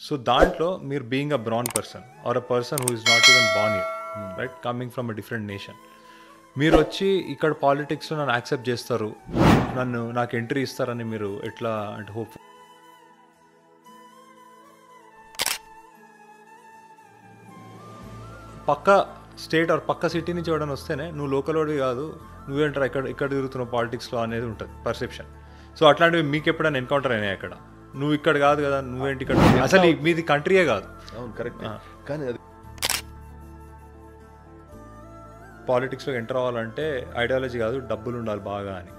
So దాంట్లో మీరు being a brown person or a person who is not even born year, right, coming from a different nation, మీరు వచ్చి ఇక్కడ పాలిటిక్స్లో నన్ను యాక్సెప్ట్ చేస్తారు, నాకు ఎంట్రీ ఇస్తారని మీరు ఎట్లా అంటే హోప్? పక్క స్టేట్ ఆర్ పక్క సిటీ నుంచి ఎవడని వస్తేనే నువ్వు లోకల్ వాడివి కాదు, నువ్వేంటారు ఇక్కడ తిరుగుతున్నావు పాలిటిక్స్లో అనేది ఉంటుంది పర్సెప్షన్. సో అట్లాంటివి మీకు ఎప్పుడైనా ఎన్కౌంటర్ అయినాయి అక్కడ? నువ్వు ఇక్కడ కాదు కదా, నువ్వేంటి ఇక్కడ, అసలు మీది కంట్రీయే కాదు. అవును, కరెక్ట్. కానీ అది పాలిటిక్స్లో ఎంటర్ అవ్వాలంటే ఐడియాలజీ కాదు, డబ్బులు ఉండాలి బాగా అని.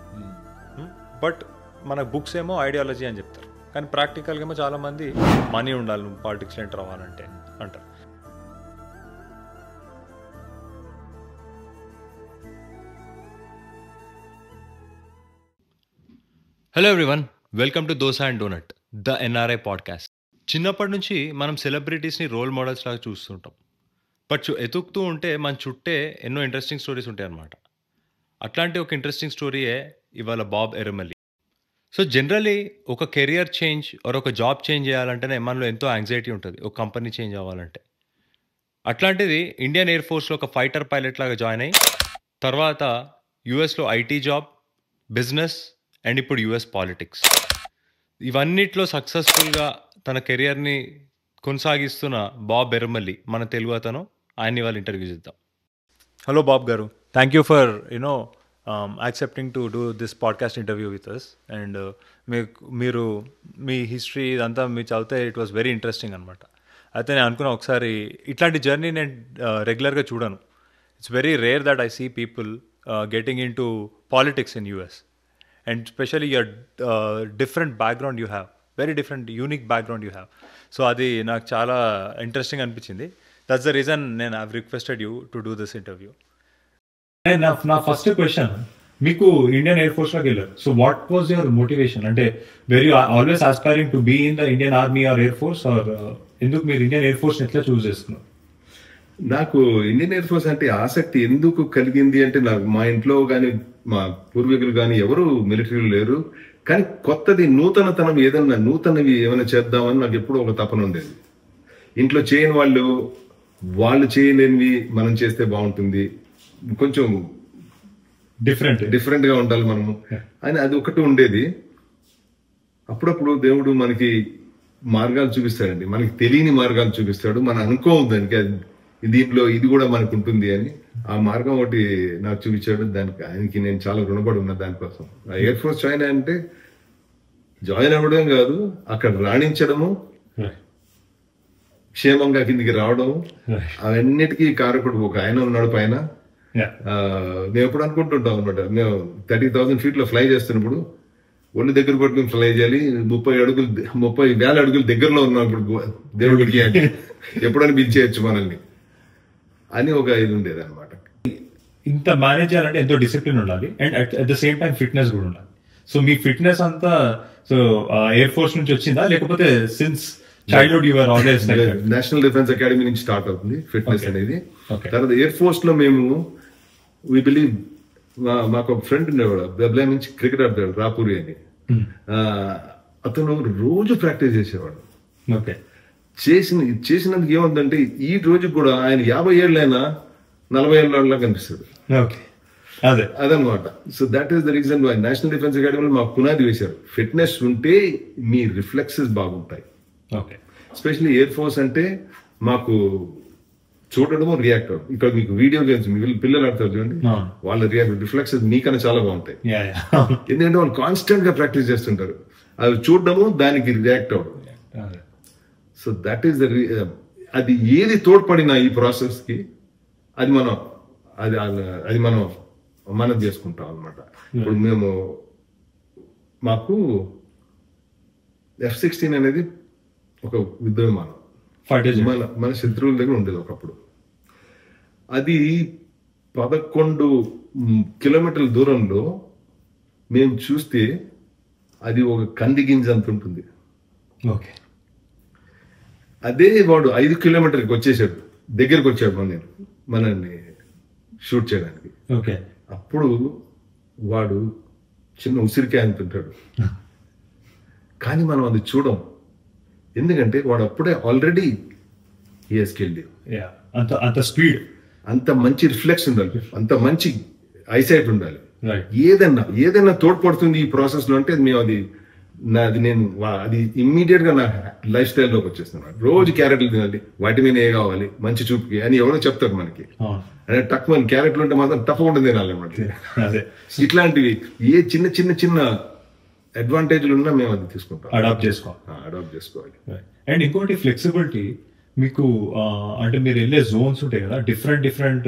బట్ మన బుక్స్ ఏమో ఐడియాలజీ అని చెప్తారు, కానీ ప్రాక్టికల్గా ఏమో చాలామంది మనీ ఉండాలి నువ్వు పాలిటిక్స్లో ఎంటర్ అవ్వాలంటే అంటారు. Hello everyone, welcome to dosa and donut, the NRI podcast. చిన్నప్పటి నుంచి మనం సెలబ్రిటీస్ని రోల్ మోడల్స్ లాగా చూస్తుంటాం, బట్ ఎతుకుతూ ఉంటే మన చుట్టే ఎన్నో ఇంట్రెస్టింగ్ స్టోరీస్ ఉంటాయి అన్నమాట. అట్లాంటి ఒక ఇంట్రెస్టింగ్ స్టోరీయే ఇవాళ బాబ్ ఎర్రమల్లి. సో జనరలీ ఒక కెరియర్ చేంజ్ ఆర్ ఒక జాబ్ చేంజ్ చేయాలంటేనే మనలో ఎంతో యాంగ్జైటీ ఉంటుంది, ఒక కంపెనీ చేంజ్ అవ్వాలంటే. అట్లాంటిది ఇండియన్ ఎయిర్ ఫోర్స్లో ఒక ఫైటర్ పైలట్ లాగా జాయిన్ అయ్యి తర్వాత యూఎస్లో ఐటీ జాబ్, బిజినెస్ అండ్ ఇప్పుడు యూఎస్ పాలిటిక్స్, ఇవన్నిట్లో సక్సెస్ఫుల్గా తన కెరియర్ని కొనసాగిస్తున్న బాబ్ ఎర్రమల్లి మన తెలుగు అతను. ఆయన్ని వాళ్ళు ఇంటర్వ్యూ చేద్దాం. Hello Bob garu, thank you for accepting to do this podcast interview with us. And మీరు మీ హిస్టరీ ఇదంతా మీరు చదివితే ఇట్ వాస్ వెరీ ఇంట్రెస్టింగ్ అనమాట. అయితే నేను అనుకున్నా ఒకసారి ఇట్లాంటి జర్నీ నేను రెగ్యులర్గా చూడను. It's very rare that I see people getting in to politics in US. And especially your different background you have, very different unique background you have. So adi నాకు చాలా ఇంట్రెస్టింగ్ అనిపించింది. దట్స్ ద రీజన్ నేను I requested you to do this interview. నా first question, మీకు Indian air ఫోర్స్లోకి వెళ్ళారు, so what was your motivation? అంటే very always aspiring to be in the Indian army or air force, or ఎందుకు మీరు Indian air ఫోర్స్ని ఎట్లా చూస్ చేసుకున్నారు? నాకు ఇండియన్ ఎయిర్ ఫోర్స్ అంటే ఆసక్తి ఎందుకు కలిగింది అంటే, నాకు మా ఇంట్లో కానీ మా పూర్వీకులు కానీ ఎవరు మిలిటరీలో లేరు, కానీ కొత్తది నూతనతనం ఏదన్నా నూతనవి ఏమైనా చేద్దామని నాకు ఎప్పుడూ ఒక తపన ఉండేది. ఇంట్లో చేయని వాళ్ళు చేయలేనివి మనం చేస్తే బాగుంటుంది, కొంచెం డిఫరెంట్గా ఉండాలి మనము అని అది ఒకటి ఉండేది. అప్పుడప్పుడు దేవుడు మనకి మార్గాలు చూపిస్తాడండి, మనకి తెలియని మార్గాలు చూపిస్తాడు, మనం అనుకోవద్దు దానికి దీంట్లో ఇది కూడా మనకు ఉంటుంది అని. ఆ మార్గం ఒకటి నాకు చూపించాడు, దానికి ఆయనకి నేను చాలా రుణపడి ఉన్నా దానికోసం. ఆ ఎయిర్ ఫోర్స్ జాయిన్ అవ్వడం కాదు, అక్కడ రాణించడము, క్షేమంగా కిందికి రావడము, అవన్నిటికీ కారకుడు ఒక ఆయన ఉన్నాడు పైన. మేము ఎప్పుడు అనుకుంటుంటాం అనమాట, మేము 30,000 feet ఫ్లై చేస్తున్నప్పుడు ఒళ్ళు దగ్గర పట్టుకుని ఫ్లై చేయాలి, 30,000 అడుగులు దగ్గరలో ఉన్నాం ఇప్పుడు దేవుడికి అంటే ఎప్పుడని పిలిచేయచ్చు మనల్ని అని ఒక ఇది ఉండేది అనమాట. ఇంత మేనేజ్ చేయాలంటే ఎంతో డిసిప్లిన్ ఉండాలి and at the same time fitness కూడా ఉండాలి. సో మీ ఫిట్నెస్ అంతా సో ఎయిర్ ఫోర్స్ నుంచి వచ్చిందా, లేకపోతే since childhood you are always? National defence academy నుంచి స్టార్ట్ అవుతుంది ఫిట్నెస్ అనేది. తర్వాత ఎయిర్ ఫోర్స్ లో మేము వి బిలీవ్, మాకు ఒక ఫ్రెండ్ ఉండేవాడు బెబ్లా నుంచి క్రికెట్ ఆడతాడు, రాపూరి అని. అతను రోజు ప్రాక్టీస్ చేసేవాడు. ఓకే, చేసినందుకు ఏముందంటే ఈ రోజు కూడా ఆయన 50 ఏళ్ళైనా 40 ఏళ్ళ కనిపిస్తాడు. అదనమాట. So that is the reason why national defence అకాడమీలో మాకు పునాది వేశారు. ఫిట్నెస్ ఉంటే మీ రిఫ్లెక్సెస్ బాగుంటాయి. ఎస్పెషల్లీ ఎయిర్ ఫోర్స్ అంటే మాకు చూడడము, రియాక్ట్ అవ్వడం. ఇక్కడ మీకు వీడియో గేమ్స్ పిల్లలు ఆడతారు చూడండి, వాళ్ళ రిఫ్లెక్సెస్ మీకన్నా చాలా బాగుంటాయి. ఎందుకంటే వాళ్ళు కాన్స్టెంట్ గా ప్రాక్టీస్ చేస్తుంటారు. అది చూడడము, దానికి రియాక్ట్ అవ్వడం. సో దట్ ఈస్ ద అది ఏది తోడ్పడినా ఈ ప్రాసెస్ కి అది మనం చేసుకుంటాం అనమాట. ఇప్పుడు మాకు F-16 అనేది ఒక యుద్ధ విమానం మన శత్రువుల దగ్గర ఉండేది ఒకప్పుడు. అది 11 కిలోమీటర్ల దూరంలో మేము చూస్తే అది ఒక కంది గింజ అంత ఉంటుంది. ఓకే, అదే వాడు 5 కిలోమీటర్కి వచ్చేసాడు, దగ్గరకు వచ్చాడు మనల్ని షూట్ చేయడానికి. ఓకే, అప్పుడు వాడు చిన్న ఉసిరికాయ అంటుంటాడు, కానీ మనం అది చూడం. ఎందుకంటే వాడు అప్పుడే ఆల్రెడీ స్కిల్డ్, అంత స్పీడ్, అంత మంచి రిఫ్లెక్స్ ఉండాలి, అంత మంచి ఐసైట్ ఉండాలి. రైట్. ఏదైనా తోడ్పడుతుంది ఈ ప్రాసెస్ లో అంటే మేము అది ఇమ్మీడియట్ గా నా లైఫ్ స్టైల్లోకి వచ్చేస్తున్నాను. రోజు క్యారెట్లు తినాలి, వైటమిన్ ఏ కావాలి మంచి చూపుకి అని ఎవరో చెప్తారు మనకి. అంటే టక్ మన క్యారెట్లు ఉంటే మాత్రం తప్పకుండా తినాలి అన్నమాట. ఇట్లాంటివి ఏ చిన్న అడ్వాంటేజ్లు ఉన్నా మేము అది తీసుకుంటాం, అడాప్ట్ చేసుకోవాలి. అండ్ ఇంకోటి ఫ్లెక్సిబిలిటీ మీకు, అంటే మీరు వెళ్ళే జోన్స్ ఉంటాయి కదా, డిఫరెంట్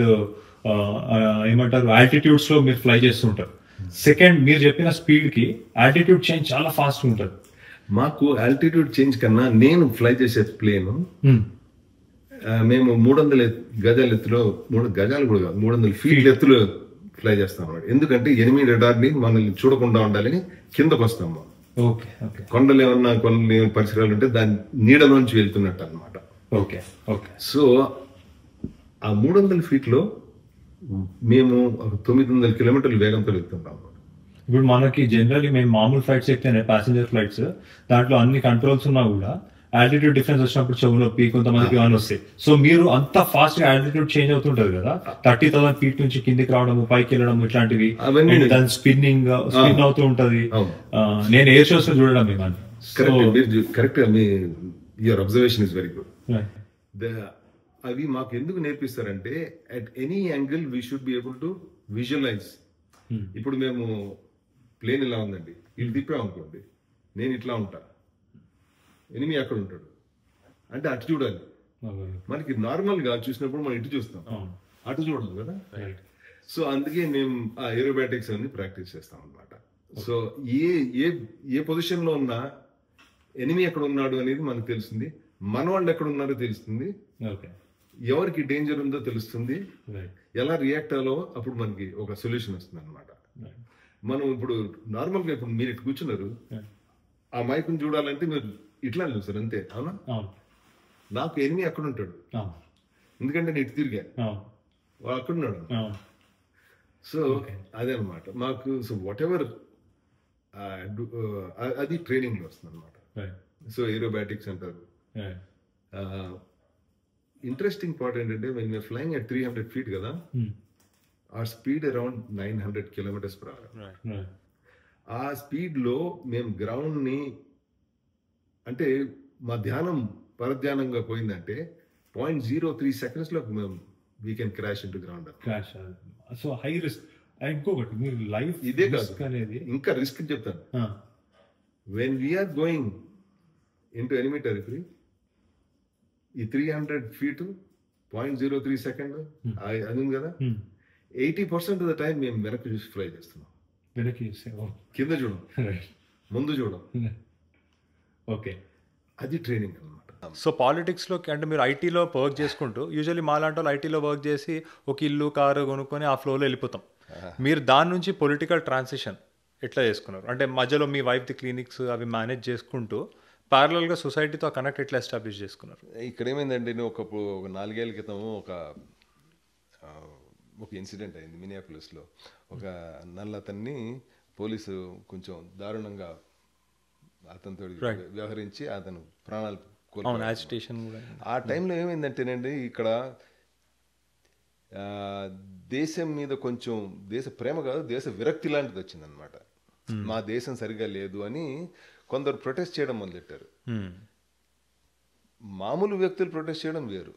ఏమంటారు ఆల్టిట్యూడ్స్ లో మీరు ఫ్లై చేస్తుంటారు. సెకండ్, మీరు చెప్పిన స్పీడ్ కి ఆల్టిట్యూడ్ చేంజ్ చాలా ఫాస్ట్ ఉంటుంది. మాకు ఆల్టిట్యూడ్ చేంజ్ కన్నా నేను ఫ్లై చేసే ప్లేన్ మేము 300 గజాల ఎత్తులో, 3 గజాలు కూడా కాదు 300 ఫీట్ల ఎత్తులో ఫ్లై చేస్తాం అన్నమాట. ఎందుకంటే ఎనిమిది రడార్ని మనల్ని చూడకుండా ఉండాలని కిందకు వస్తాము. కొండలు ఏమన్నా కొన్ని పరిసరాలు ఉంటే దాని నీడలోంచి వెళ్తున్నట్టు అనమాట. సో ఆ 300 ఫీట్లో మేము 900 కిలోమీటర్ల వేగంతో వెళ్తుంటాం. ఇప్పుడు మనకి జనరల్లీ మేము మామూలు ఫ్లైట్స్ ఎక్కితేనే ప్యాసింజర్ ఫ్లైట్స్, దాంట్లో అన్ని కంట్రోల్స్ ఉన్నా కూడా ఆల్టిట్యూడ్ డిఫరెన్స్ వచ్చినప్పుడు చెవు నొప్పి, కొంతమందికి ఏమైనా వస్తాయి. సో మీరు అంత ఫాస్ట్ గా ఆల్టిట్యూడ్ చేంజ్ అవుతుంటది కదా, 30,000 ఫీట్ నుంచి కిందికి రావడం, పైకి వెళ్ళడం, ఇట్లాంటివి దాని స్పిన్ అవుతూ ఉంటది. నేను ఎయిర్ షోస్ లో చూడడం correct. Your observation is very good. అవి మాకు ఎందుకు నేర్పిస్తారంటే at any angle we should be able to visualise. ఇప్పుడు మేము ప్లేన్ ఇలా ఉందండి, ఇటు తిప్పామనుకోండి, నేను ఇట్లా ఉంటా, ఎనిమి అక్కడ ఉంటాడు అంటే అటు చూడాలి. మనకి నార్మల్ గా చూసినప్పుడు మనం ఇటు చూస్తాం, అటు చూడదు కదా. సో అందుకే మేము ఆ ఏరోబాటిక్స్ అన్ని ప్రాక్టీస్ చేస్తాం అనమాట. సో ఏ పొజిషన్ లో ఉన్నా ఎనిమి ఎక్కడ ఉన్నాడు అనేది మనకు తెలుస్తుంది, మన వాళ్ళు ఎక్కడ ఉన్నారో తెలుస్తుంది, ఎవరికి డేంజర్ ఉందో తెలుస్తుంది, ఎలా రియాక్ట్ అవ్వాలో అప్పుడు మనకి ఒక సొల్యూషన్ వస్తుంది అనమాట. మనం ఇప్పుడు నార్మల్ గా ఇప్పుడు మీరు ఇటు కూర్చున్నారు, ఆ మైక్ని చూడాలంటే మీరు ఇట్లా చూస్తారు అంతే, అవునా? నాకు ఎనిమి అక్కడ ఉంటాడు, ఎందుకంటే నేను ఇటు తిరిగా, వాడు అక్కడ ఉన్నాడు. సో అదే అనమాట మాకు. సో వాట్ ఎవర్ అది ట్రైనింగ్ లో వస్తుంది అనమాట. సో ఏరోబాటిక్స్ అంటారు. ఇంట్రెస్టింగ్ పార్ట్ ఏంటంటే when you're flying at 300 feet కదా, ఆ స్పీడ్ అరౌండ్ 900 km/h. ఆ స్పీడ్ లో మేము గ్రౌండ్ ని, అంటే మా ధ్యానం పరధ్యానంగా పోయిందంటే 0.03 seconds లో మేము we can crash into ground. So high risk. ఇంకొకటి మీరు లైఫ్ ఇదే కాదు, ఇంకా రిస్క్ చెప్తాను. When we're going into enemy territory, ఈ 300 feet 0.03 seconds అది ఉంది కదా, 80% ఆఫ్ ద టైం మేము వెనక్కి చూసి ఫ్లై చేస్తున్నాం. కింద చూడం, ముందు చూడం. అది ట్రైనింగ్ అనమాట. సో పాలిటిక్స్లోకి అంటే మీరు ఐటీలో వర్క్ చేసుకుంటూ, యూజువల్లీ మా లాంటి వాళ్ళు ఐటీలో వర్క్ చేసి ఒక ఇల్లు కారు కొనుక్కొని ఆ ఫ్లోలో వెళ్ళిపోతాం. మీరు దాని నుంచి పొలిటికల్ ట్రాన్సిషన్ ఎట్లా చేసుకున్నారు? అంటే మధ్యలో మీ వైఫ్ది క్లినిక్స్ అవి మేనేజ్ చేసుకుంటూ ప్యారలల్గా సొసైటీతో కనెక్ట్ ఎట్లా ఎస్టాబ్లిష్ చేసుకున్నారు? ఇక్కడ ఏమైందండి, నేను ఒక 4 ఏళ్ళ క్రితం ఒక ఇన్సిడెంట్ అయింది మినియాపోలిస్లో. ఒక నల్లతన్ని పోలీసు కొంచెం దారుణంగా అతనితో వ్యవహరించి అతను ప్రాణాలు కోల్పోయాడు. ఆ టైంలో ఏమైందంటేనండి, ఇక్కడ దేశం మీద కొంచెం దేశ ప్రేమ కాదు, దేశ విరక్తి లాంటిది వచ్చిందనమాట. మా దేశం సరిగా లేదు అని కొందరు ప్రొటెస్ట్ చేయడం మొదలెట్టారు. మామూలు వ్యక్తులు ప్రొటెస్ట్ చేయడం వేరు,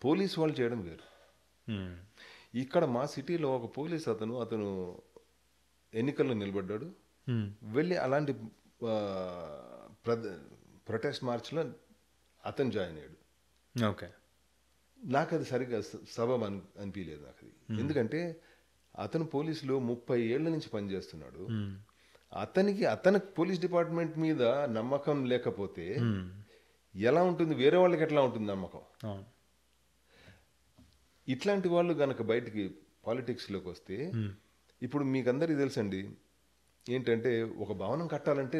పోలీసు వాళ్ళు చేయడం వేరు. ఇక్కడ మా సిటీలో ఒక పోలీస్ అతను ఎన్నికల్లో నిలబడ్డాడు, వెళ్ళి అలాంటి ప్రొటెస్ట్ మార్చ్లో అతను జాయిన్ అయ్యాడు. నాకు అది సరిగ్గా సబబ్ అనిపించలేదు నాకు అది. ఎందుకంటే అతను పోలీసులో 30 ఏళ్ల నుంచి పనిచేస్తున్నాడు. అతని పోలీస్ డిపార్ట్మెంట్ మీద నమ్మకం లేకపోతే ఎలా ఉంటుంది, వేరే వాళ్ళకి ఎట్లా ఉంటుంది నమ్మకం? ఇట్లాంటి వాళ్ళు గనక బయటికి పాలిటిక్స్లోకి వస్తే, ఇప్పుడు మీకు అందరికీ తెలుసండి ఏంటంటే, ఒక భవనం కట్టాలంటే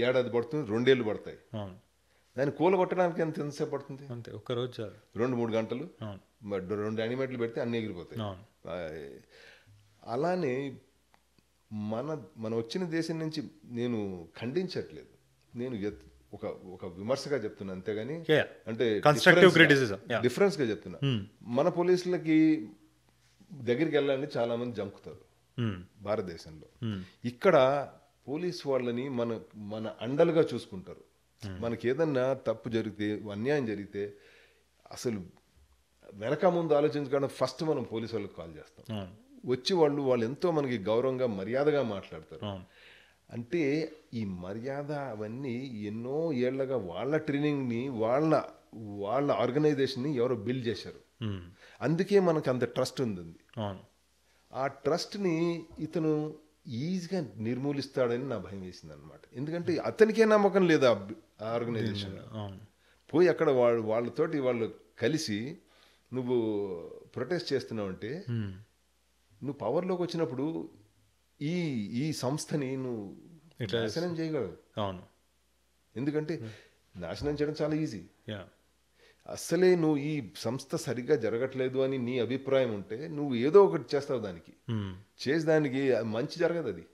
ఏడాది పడుతుంది, 2 ఏళ్ళు పడతాయి. దాన్ని కూలగొట్టడానికి ఎంతసేపు పడుతుంది? అంతే, ఒక రోజు 2-3 గంటలు. 2 యానిమేట్లు పెడితే అన్ని ఎగిరిపోతాయి. అలానే మన వచ్చిన దేశం నుంచి నేను ఖండించట్లేదు, నేను ఒక ఒక విమర్శగా చెప్తున్నా అంతేగాని Yeah. అంటే Constructive criticism. Yeah. డిఫరెన్స్ గా చెప్తున్నా. మన పోలీసులకి దగ్గరికి వెళ్ళాలని చాలా మంది జంకుతారు భారతదేశంలో. ఇక్కడ పోలీస్ వాళ్ళని మన మన అండలుగా చూసుకుంటారు. మనకి ఏదన్నా తప్పు జరిగితే, అన్యాయం జరిగితే అసలు వెనక ముందు ఆలోచించకుండా ఫస్ట్ మనం పోలీసు వాళ్ళకి కాల్ చేస్తాం. వచ్చి వాళ్ళు ఎంతో మనకి గౌరవంగా మర్యాదగా మాట్లాడతారు. అంటే ఈ మర్యాద అవన్నీ ఎన్నో ఏళ్లగా వాళ్ళ ట్రైనింగ్ని వాళ్ళ ఆర్గనైజేషన్ని ఎవరో బిల్డ్ చేశారు. అందుకే మనకు అంత ట్రస్ట్ ఉంది. ఆ ట్రస్ట్ని ఇతను ఈజీగా నిర్మూలిస్తాడని నా భయం వేసింది అనమాట. ఎందుకంటే అతనికే నమ్మకం లేదు ఆ ఆర్గనైజేషన్. పోయి అక్కడ వాళ్ళతోటి వాళ్ళు కలిసి నువ్వు ప్రొటెస్ట్ చేస్తున్నావు అంటే నువ్వు పవర్లోకి వచ్చినప్పుడు ఈ సంస్థని నువ్వు నాశనం చేయగలవు. అవును, ఎందుకంటే నాశనం చేయడం చాలా ఈజీ. అసలే నువ్వు ఈ సంస్థ సరిగ్గా జరగట్లేదు అని నీ అభిప్రాయం ఉంటే నువ్వు ఏదో ఒకటి చేస్తావు దానికి. చేసి దానికి మంచి జరగదు అది.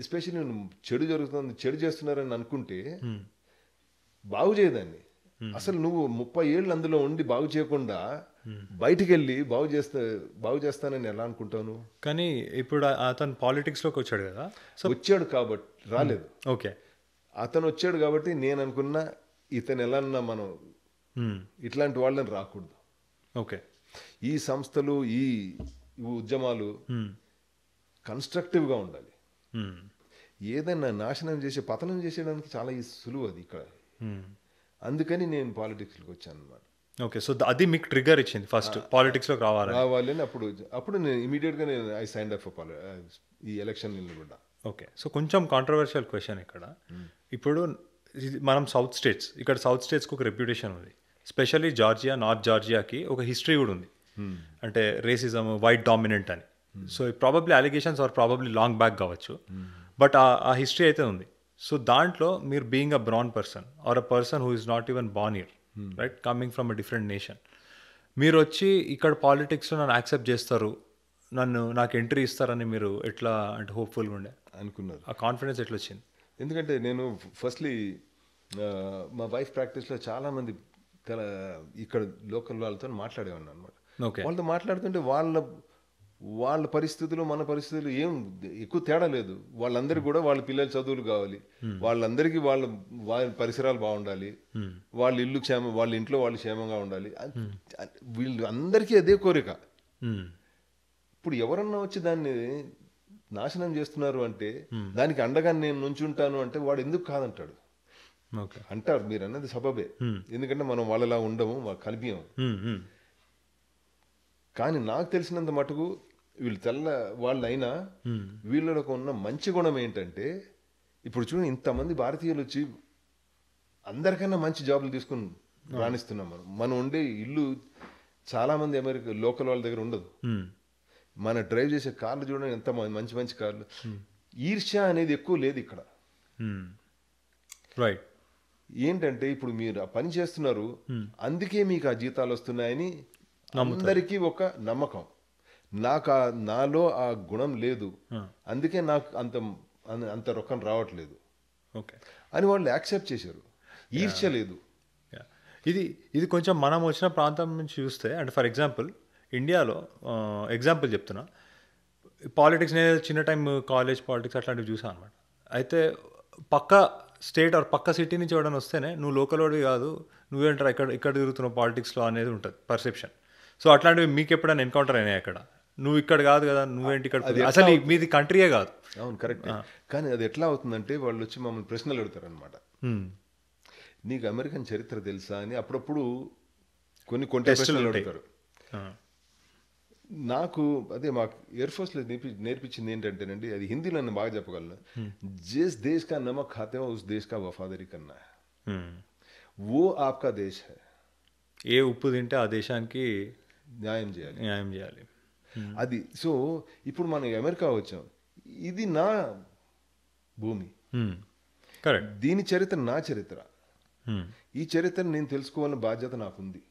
ఎస్పెషల్లీ నువ్వు చెడు జరుగుతుంది, చెడు చేస్తున్నారని అనుకుంటే బాగు చేయదాన్ని. అసలు నువ్వు 30 ఏళ్ళు అందులో ఉండి బాగు చేయకుండా బయటికి వెళ్ళి బాగు చేస్తానని ఎలా అనుకుంటావు నువ్వు? కానీ ఇప్పుడు అతను పాలిటిక్స్లోకి వచ్చాడు కదా. సో వచ్చాడు కాబట్టి రాలేదు. ఓకే, అతను వచ్చాడు కాబట్టి నేను అనుకున్నా ఇతను ఎలా మనం ఇట్లాంటి వాళ్ళని రాకూడదు. ఓకే, ఈ సంస్థలు ఈ ఉద్యమాలు కన్స్ట్రక్టివ్గా ఉండాలి. ఏదైనా నాశనం చేసి పతనం చేసేయడానికి చాలా సులువు అది ఇక్కడ. అందుకని నేను పాలిటిక్స్లోకి వచ్చాను అనమాట. ఓకే, సో అది మీకు ట్రిగర్ ఇచ్చింది ఫస్ట్ పాలిటిక్స్లోకి రావాలి అని. అప్పుడు నేను ఇమీడియట్గా ఐ సైన్డ్ అప్ ఫర్ ఈ ఎలక్షన్ కూడా. ఓకే, సో కొంచెం కాంట్రవర్షియల్ క్వశ్చన్ ఇక్కడ. ఇప్పుడు మనం సౌత్ స్టేట్స్, ఇక్కడ సౌత్ స్టేట్స్కి ఒక రెప్యుటేషన్ ఉంది. స్పెషల్లీ జార్జియా, నార్త్ జార్జియాకి ఒక హిస్టరీ కూడా ఉంది. అంటే రేసిజం, వైట్ డామినెంట్ అని. So probably allegations are probably long back కావచ్చు, బట్ ఆ హిస్టరీ అయితే ఉంది. సో దాంట్లో మీరు being a brown person or a person who is not even born here, right, coming from a different nation, మీరు వచ్చి ఇక్కడ పాలిటిక్స్లో నన్ను యాక్సెప్ట్ చేస్తారు, నాకు ఎంట్రీ ఇస్తారని మీరు ఎట్లా అంటే హోప్ఫుల్గా ఉండే అనుకున్నారు? ఆ కాన్ఫిడెన్స్ ఎట్లా వచ్చింది? ఎందుకంటే నేను ఫస్ట్లీ మా వైఫ్ ప్రాక్టీస్లో చాలామంది ఇక్కడ లోకల్ వాళ్ళతో మాట్లాడేవాడిని అనమాట. వాళ్ళతో మాట్లాడుతుంటే వాళ్ళ పరిస్థితులు మన పరిస్థితులు ఏం ఎక్కువ తేడా లేదు. వాళ్ళందరికీ కూడా వాళ్ళ పిల్లల చదువులు కావాలి, వాళ్ళందరికీ వాళ్ళ పరిసరాలు బాగుండాలి, వాళ్ళ ఇల్లు వాళ్ళ ఇంట్లో వాళ్ళు క్షేమంగా ఉండాలి. వీళ్ళు అందరికీ అదే కోరిక. ఇప్పుడు ఎవరన్నా వచ్చి దాన్ని నాశనం చేస్తున్నారు అంటే దానికి అండగా నేను నుంచుంటాను అంటే వాడు ఎందుకు కాదంటాడు? అంటారు. మీరు అన్నది సబబే, ఎందుకంటే మనం వాళ్ళలా ఉండము, కలిపియం. కానీ నాకు తెలిసినంత మటుకు వీళ్ళు తెల్ల వాళ్ళు అయినా వీళ్ళలో ఉన్న మంచి గుణం ఏంటంటే, ఇప్పుడు చూడండి ఇంతమంది భారతీయులు వచ్చి అందరికన్నా మంచి జాబులు తీసుకుని రాణిస్తున్నాం. మనం ఉండే ఇల్లు చాలా మంది అమెరికా లోకల్ వాళ్ళ దగ్గర ఉండదు. మన డ్రైవ్ చేసే కార్లు చూడండి ఎంత మంచి మంచి కార్లు. ఈర్ష్య అనేది ఎక్కువ లేదు ఇక్కడ. రైట్. ఏంటంటే ఇప్పుడు మీరు ఆ పని చేస్తున్నారు, అందుకే మీకు ఆ జీతాలు వస్తున్నాయని అందరికీ ఒక నమ్మకం. నాలో ఆ గుణం లేదు, అందుకే నాకు అంత రొక్కం రావట్లేదు అని వాళ్ళు యాక్సెప్ట్ చేశారు. ఈర్ష్య లేదు. ఇది కొంచెం మనం వచ్చిన ప్రాంతం నుంచి చూస్తే, అంటే ఫర్ ఎగ్జాంపుల్ ఇండియాలో ఎగ్జాంపుల్ చెప్తున్నా, పాలిటిక్స్ నేను చిన్న టైం కాలేజ్ పాలిటిక్స్ అట్లాంటివి చూసాను అనమాట. అయితే పక్క స్టేట్ ఆర్ పక్క సిటీ నుంచి ఎవడని వస్తేనే నువ్వు లోకల్ వాడివి కాదు, నువ్వేంటారా ఇక్కడ తిరుగుతున్నావు పాలిటిక్స్లో అనేది ఉంటుంది పర్సెప్షన్. సో అట్లాంటివి మీకు ఎప్పుడైనా ఎన్కౌంటర్ అయినాయి? అక్కడ నువ్వు ఇక్కడ కాదు కదా, నువ్వేంటి ఇక్కడ, అసలు మీది కంట్రీయే కాదు. అవును, కరెక్ట్. కానీ అది ఎట్లా అవుతుందంటే వాళ్ళు వచ్చి మమ్మల్ని ప్రశ్నలు అడుగుతారు అనమాట. నీకు అమెరికన్ చరిత్ర తెలుసా అని అప్పుడప్పుడు కొన్ని ప్రశ్నలు అడుగుతారు. నాకు అదే మాకు ఎయిర్ ఫోర్స్లో నేర్పించింది ఏంటంటేనండి, అది హిందీలో నేను బాగా చెప్పగలను. జిస్ దేశ్ కా నమక్ ఖాతే హో ఉస్ దేశ్ కా వఫాదారీ కన్నా హై, वो आपका देश है. ఏ ఉప్పు తింటే ఆ దేశానికి న్యాయం చేయాలి. అది. సో ఇప్పుడు మనం అమెరికా వచ్చాం, ఇది నా భూమి, కరెక్ట్, దీని చరిత్ర నా చరిత్ర, ఈ చరిత్రను నేను తెలుసుకోవాలని బాధ్యత నాకుంది.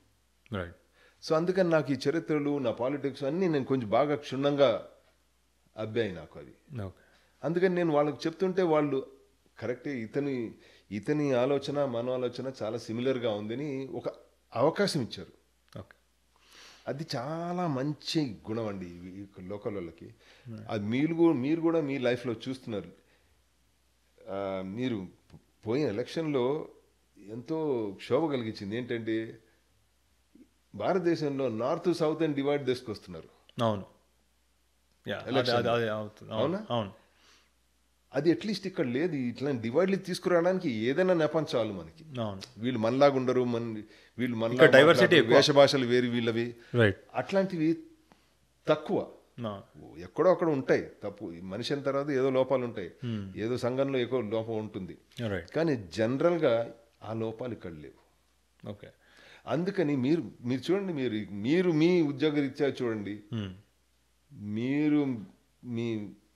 రైట్. సో అందుకని నాకు ఈ చరిత్రలు, నా పాలిటిక్స్ అన్నీ నేను కొంచెం బాగా క్షుణ్ణంగా అబ్బాయి నాకు అది. అందుకని నేను వాళ్ళకి చెప్తుంటే వాళ్ళు కరెక్టే, ఇతని ఆలోచన మన ఆలోచన చాలా సిమిలర్గా ఉందని ఒక అవకాశం ఇచ్చారు. ఓకే. అది చాలా మంచి గుణం అండి ఈ లోకల్ వాళ్ళకి. అది మీరు కూడా మీ లైఫ్లో చూస్తున్నారు. మీరు పోయిన ఎలక్షన్లో ఎంతో క్షోభ కలిగించింది ఏంటంటే భారతదేశంలో నార్త్ సౌత్ అని డివైడ్ చేసుకొస్తున్నారు. అవును. అవునా? అవును. అది అట్లీస్ట్ ఇక్కడ లేదు. ఇట్లాంటి డివైడ్లు తీసుకురావడానికి ఏదైనా నెపం చాలు మనకి. అవును. వీళ్ళు మనలాగా ఉండరు, వీళ్ళు మన డైవర్సిటీ, వేష భాషలు వేరు వీళ్ళవి, రైట్. అట్లాంటివి తక్కువ. ఎక్కడో అక్కడ ఉంటాయి తప్పు, మనిషి అయిన తర్వాత ఏదో లోపాలు ఉంటాయి, ఏదో సంఘంలో ఎక్కువ లోపం ఉంటుంది, కానీ జనరల్గా ఆ లోపాలు ఇక్కడ లేవు. ఓకే. అందుకని మీరు చూడండి, మీరు మీ ఉద్యోగ రీత్యా చూడండి, మీరు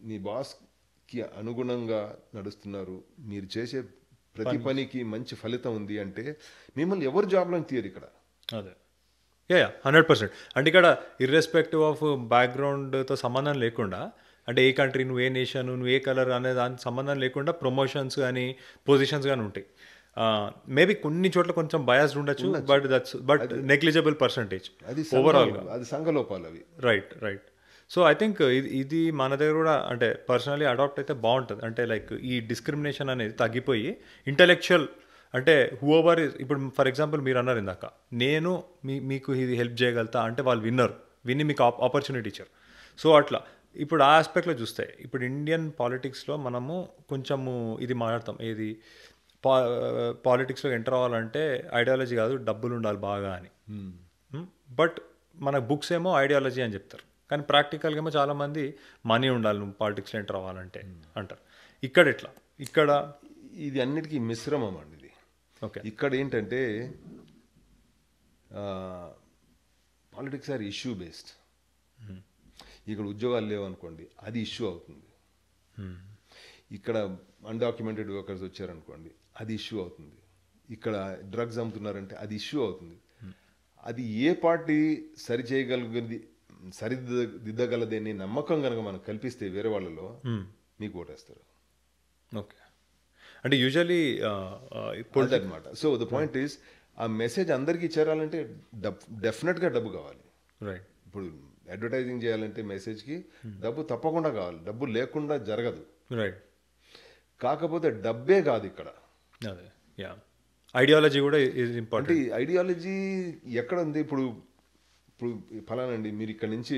మీ బాస్కి అనుగుణంగా నడుస్తున్నారు, మీరు చేసే ప్రతి పనికి మంచి ఫలితం ఉంది అంటే మిమ్మల్ని ఎవరు జాబ్లో తీయరు ఇక్కడ. అదే 100%. అంటే ఇక్కడ ఇర్రెస్పెక్టివ్ ఆఫ్ బ్యాక్గ్రౌండ్తో సంబంధం లేకుండా, అంటే ఏ కంట్రీ, నువ్వు ఏ నేషన్, నువ్వు ఏ కలర్ అనే దానికి సంబంధం లేకుండా ప్రమోషన్స్ కానీ పొజిషన్స్ కానీ ఉంటాయి. మేబీ కొన్ని చోట్ల కొంచెం బయాస్డ్ ఉండొచ్చు, బట్ నెగ్లిజిబుల్ పర్సంటేజ్ ఓవరాల్గా. అది సంఘలోపాలు అవి. రైట్. సో ఐ థింక్ ఇది మన దగ్గర కూడా అంటే పర్సనలీ అడాప్ట్ అయితే బాగుంటుంది. అంటే లైక్ ఈ డిస్క్రిమినేషన్ అనేది తగ్గిపోయి ఇంటెలెక్చువల్, అంటే హూఎవర్ ఇప్పుడు ఫర్ ఎగ్జాంపుల్ మీరు అన్నారు ఇందాక, నేను మీకు ఇది హెల్ప్ చేయగలుగుతా అంటే వాళ్ళు విని మీకు ఆపర్చునిటీ ఇచ్చారు. సో అట్లా ఇప్పుడు ఆ ఆస్పెక్ట్లో చూస్తే ఇప్పుడు ఇండియన్ పాలిటిక్స్లో మనము కొంచెము ఇది మాట్లాడతాం, ఏది పాలిటిక్స్లో ఎంటర్ అవ్వాలంటే ఐడియాలజీ కాదు డబ్బులు ఉండాలి బాగా అని. బట్ మన బుక్స్ ఏమో ఐడియాలజీ అని చెప్తారు, కానీ ప్రాక్టికల్గా ఏమో చాలామంది మనీ ఉండాలి నువ్వు పాలిటిక్స్లో ఎంటర్ అవ్వాలంటే అంటారు. ఇక్కడ ఎట్లా? ఇక్కడ ఇది అన్నిటికీ మిశ్రమం అండి ఇది. ఓకే. ఇక్కడ ఏంటంటే పాలిటిక్స్ ఆర్ ఇష్యూ బేస్డ్. ఇక్కడ ఉద్యోగాలు లేవు అనుకోండి, అది ఇష్యూ అవుతుంది. ఇక్కడ అన్డాక్యుమెంటెడ్ వర్కర్స్ వచ్చారనుకోండి, అది ఇష్యూ అవుతుంది. ఇక్కడ డ్రగ్స్ అమ్ముతున్నారంటే అది ఇష్యూ అవుతుంది. అది ఏ పార్టీ సరిదిద్దగలదని నమ్మకం కనుక మనం కల్పిస్తే వేరే వాళ్ళలో మీకు ఓటేస్తారు. ఓకే. అంటే యూజువల్లీ అనమాట. సో ద పాయింట్ ఈస్, ఆ మెసేజ్ అందరికీ చేరాలంటే డెఫినెట్గా డబ్బు కావాలి. రైట్. ఇప్పుడు అడ్వర్టైజింగ్ చేయాలంటే మెసేజ్కి డబ్బు తప్పకుండా కావాలి, డబ్బు లేకుండా జరగదు. రైట్. కాకపోతే డబ్బే కాదు ఇక్కడ, అదే ఐడియాలజీ కూడా ఈజ్ ఇంపార్టెంట్. అంటే ఐడియాలజీ ఎక్కడ ఉంది? ఇప్పుడు ఫలానండి, మీరు ఇక్కడ నుంచి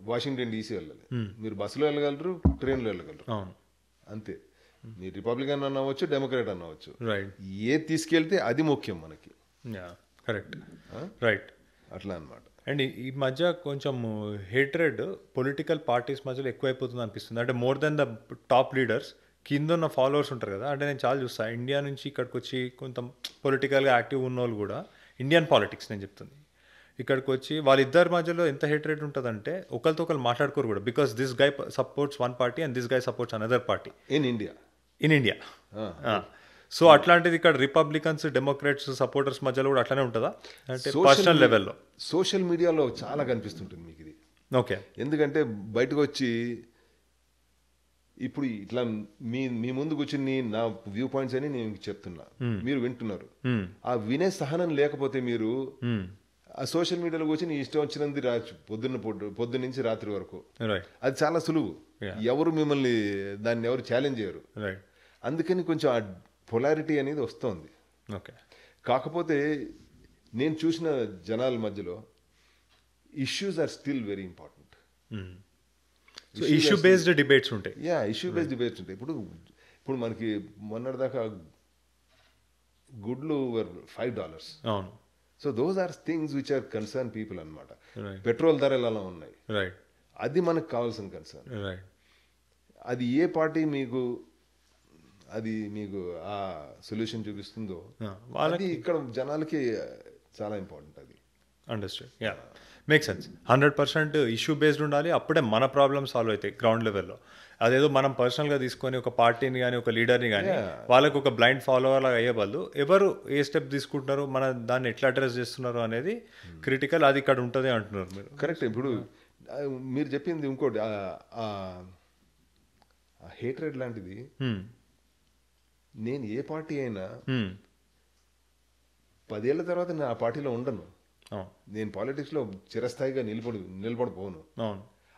వాషింగ్టన్ డీసీ వెళ్ళాలి, మీరు బస్సులో వెళ్ళగలరు, ట్రైన్లో వెళ్ళగలరు, అంతే. మీరు రిపబ్లికన్ అన్నవచ్చు, డెమోక్రాట్ అన్నవచ్చు, ఏది తీసుకెళ్తే అది ముఖ్యం మనకి. కరెక్ట్. రైట్. అట్లా అనమాట. అండ్ ఈ మధ్య కొంచెం హేట్రెడ్ పొలిటికల్ పార్టీస్ మధ్యలో ఎక్కువైపోతుంది అనిపిస్తుంది. అంటే more than the top leaders, కింద ఉన్న ఫాలోవర్స్ ఉంటారు కదా. అంటే నేను చాలా చూస్తాను, ఇండియా నుంచి ఇక్కడికి వచ్చి కొంత పొలిటికల్గా యాక్టివ్ ఉన్న వాళ్ళు కూడా, ఇండియన్ పాలిటిక్స్ నేను చెప్తుంది, ఇక్కడికి వచ్చి వాళ్ళిద్దరి మధ్యలో ఎంత హేట్రెడ్ ఉంటుందంటే ఒకరితో ఒకరు మాట్లాడుకోరు కూడా, because this guy supports one party and this guy supports another party in India. So అట్లాంటిది ఇక్కడ రిపబ్లికన్స్, డెమోక్రాట్స్ సపోర్టర్స్ మధ్యలో కూడా అట్లానే ఉంటుందా? అంటే పర్సనల్ లెవెల్లో సోషల్ మీడియాలో చాలా కనిపిస్తుంటుంది మీకు ఇది. ఓకే. ఎందుకంటే బయటకు వచ్చి ఇప్పుడు ఇట్లా మీ ముందు కూర్చుని నా వ్యూ పాయింట్స్ అని నేను చెప్తున్నా, మీరు వింటున్నారు. ఆ వినే సహనం లేకపోతే మీరు ఆ సోషల్ మీడియాలో కూర్చొని ఇష్టం వచ్చినది రాచ్చు, పొద్దున్న నుంచి రాత్రి వరకు. అది చాలా సులువు, ఎవరు మిమ్మల్ని దాన్ని ఎవరు ఛాలెంజ్ చేయరు. అందుకని కొంచెం ఆ పొలారిటీ అనేది వస్తుంది. ఓకే. కాకపోతే నేను చూసిన జనాల మధ్యలో issues are still very important. Issue based debates ఉంటాయి. ఇష్యూ బేస్డ్ డిబేట్స్ ఉంటాయి. ఇప్పుడు మనకి మొన్నటిదాకా గుడ్లు $5. అవును. So those are things which are concern people అనమాట. పెట్రోల్ ధరలు అలా ఉన్నాయి, అది మనకు కావాల్సిన కన్సర్న్. అది ఏ పార్టీ మీకు ఆ సొల్యూషన్ చూపిస్తుందో అది ఇక్కడ జనాలకి చాలా ఇంపార్టెంట్. అది understand. Make sense. 100% issue based ఉండాలి, అప్పుడే మన ప్రాబ్లమ్ సాల్వ్ అవుతాయి గ్రౌండ్ లెవెల్లో. అదేదో మనం పర్సనల్గా తీసుకొని ఒక పార్టీని కానీ ఒక లీడర్ని కానీ వాళ్ళకు ఒక బ్లైండ్ ఫాలోవర్ లాగా అయ్యే వాళ్ళు, ఎవరు ఏ స్టెప్ తీసుకుంటున్నారు, మన దాన్ని ఎట్లా అడ్రస్ చేస్తున్నారు అనేది క్రిటికల్. అది ఇక్కడ ఉంటుంది అంటున్నారు మీరు. కరెక్ట్. ఇప్పుడు మీరు చెప్పింది ఇంకోటి, హేట్రెడ్ లాంటిది నేను ఏ పార్టీ అయినా 10 ఏళ్ల తర్వాత నేను ఆ పార్టీలో ఉండను. నేను పాలిటిక్స్లో చిరస్థాయిగా నిలబడిపోను.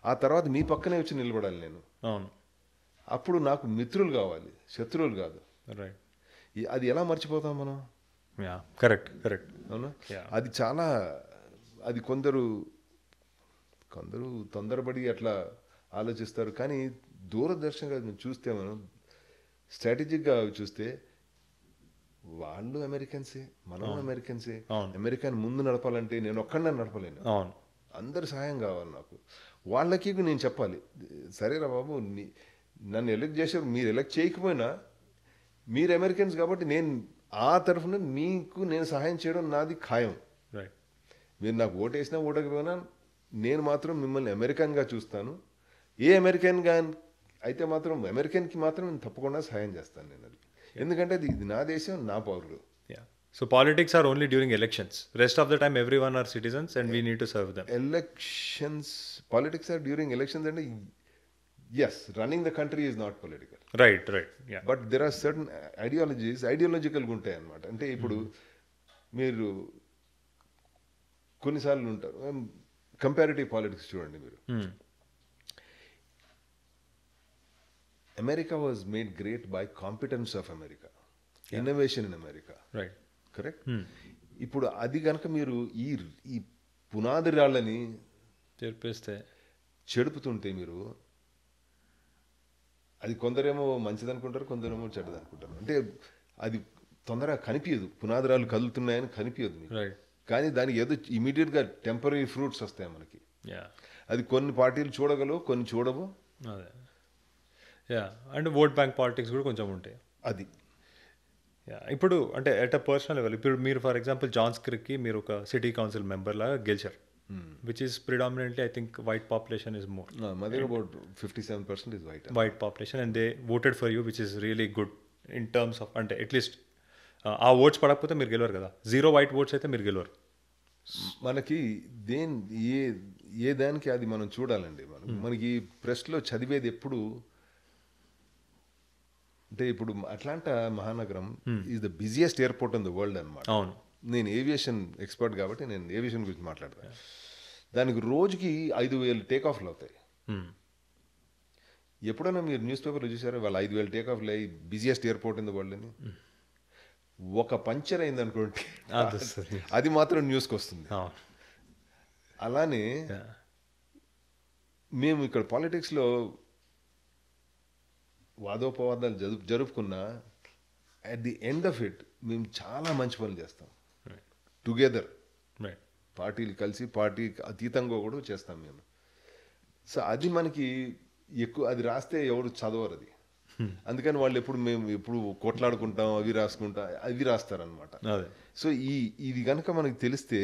ఆ తర్వాత మీ పక్కనే వచ్చి నిలబడాలి నేను. అప్పుడు నాకు మిత్రులు కావాలి, శత్రువులు కాదు. అది ఎలా మర్చిపోతాం మనం? కరెక్ట్. అవునా? అది చాలా, అది కొందరు తొందరపడి అట్లా ఆలోచిస్తారు. కానీ దూరదర్శనంగా చూస్తే మనం స్ట్రాటజిక్గా చూస్తే వాళ్ళు అమెరికన్సే, మనం అమెరికన్సే. అమెరికాని ముందు నడపాలంటే నేను ఒక్కడనే నడపలేను, అందరి సహాయం కావాలి నాకు. వాళ్ళకి నేను చెప్పాలి, సరేరా బాబు నన్ను ఎలక్ట్ చేశారు, మీరు ఎలక్ట్ చేయకపోయినా మీరు అమెరికన్స్ కాబట్టి నేను ఆ తరఫున మీకు నేను సహాయం చేయడం నాది ఖాయం. మీరు నాకు ఓటేసినా ఓటకపోయినా నేను మాత్రం మిమ్మల్ని అమెరికన్గా చూస్తాను. ఏ అమెరికన్గా అయితే మాత్రం అమెరికన్కి మాత్రం నేను తప్పకుండా సహాయం చేస్తాను నేను. అది ఎందుకంటే ఇది నా దేశం, నా పౌరులు. So politics are only during elections. Rest of the time everyone are citizens and we need to serve them. Politics are during elections and yes, running the country is not political. Right. Yeah. But there are certain ideological ఉంటాయి అన్నమాట. అంటే ఇప్పుడు మీరు కొన్నిసార్లు ఉంటారు, comparative politics చూడండి మీరు. America was made great by competence of America, innovation in America. Right. Correct? ఇప్పుడు అది కనుక మీరు ఈ పునాది రాళ్ళని చెడుపుతుంటే మీరు, అది కొందరేమో మంచిది అనుకుంటారు, కొందరేమో చెడ్డది అనుకుంటారు. అంటే అది తొందరగా కనిపించదు, పునాది రాళ్ళు కదులుతున్నాయని కనిపించదు మీకు. కానీ దానికి ఏదో ఇమీడియట్గా టెంపరీ ఫ్రూట్స్ వస్తాయి మనకి. అది కొన్ని పార్టీలు చూడగలవు, కొన్ని చూడవు. అండ్ ఓట్ బ్యాంక్ పాలిటిక్స్ కూడా కొంచెం ఉంటాయి. అది ఇప్పుడు అంటే ఎట్ అ పర్సనల్ లెవెల్, ఇప్పుడు మీరు ఫర్ ఎగ్జాంపుల్ జాన్స్ క్రిక్కి మీరు ఒక సిటీ కౌన్సిల్ మెంబర్ లాగా గెలిచారు, which is predominantly I think white population is more. Mother about 57% is white population and they voted for you, which is really good in terms of, అంటే at least ఆ oats పడకపోతే మీరు గెలవరు కదా, 0 white oats అయితే మీరు గెలవరు. మనకి ఏ దానికి అది మనం చూడాలండి. మనకి ప్రెస్లో చదివేది ఎప్పుడు అంటే, ఇప్పుడు అట్లాంటా మహానగరం is the busiest airport in the world అన్నమాట. అవును, నేను ఏవియేషన్ ఎక్స్పర్ట్ కాబట్టి నేను ఏవియేషన్ గురించి మాట్లాడతాను. దానికి రోజుకి 5,000 టేకాఫ్లు అవుతాయి. ఎప్పుడైనా మీరు న్యూస్ పేపర్లో చూసారా వాళ్ళు 5,000 టేకాఫ్లు అయ్యి busiest airport in the world అని? ఒక పంచర్ అయింది అనుకోండి, అది మాత్రం న్యూస్కి వస్తుంది. అలానే మేము ఇక్కడ పాలిటిక్స్లో వాదోపవాదాలు జరుపుకున్నా at the end of it మేము చాలా మంచి పనులు చేస్తాం టుగెదర్. పార్టీలు కలిసి పార్టీ అతీతంగా కూడా చేస్తాం మేము. సో అది మనకి ఎక్కువ, అది రాస్తే ఎవరు చదవరు అది. అందుకని వాళ్ళు మేము ఎప్పుడు కొట్లాడుకుంటాం, అవి రాస్తారనమాట. సో ఇది కనుక మనకి తెలిస్తే,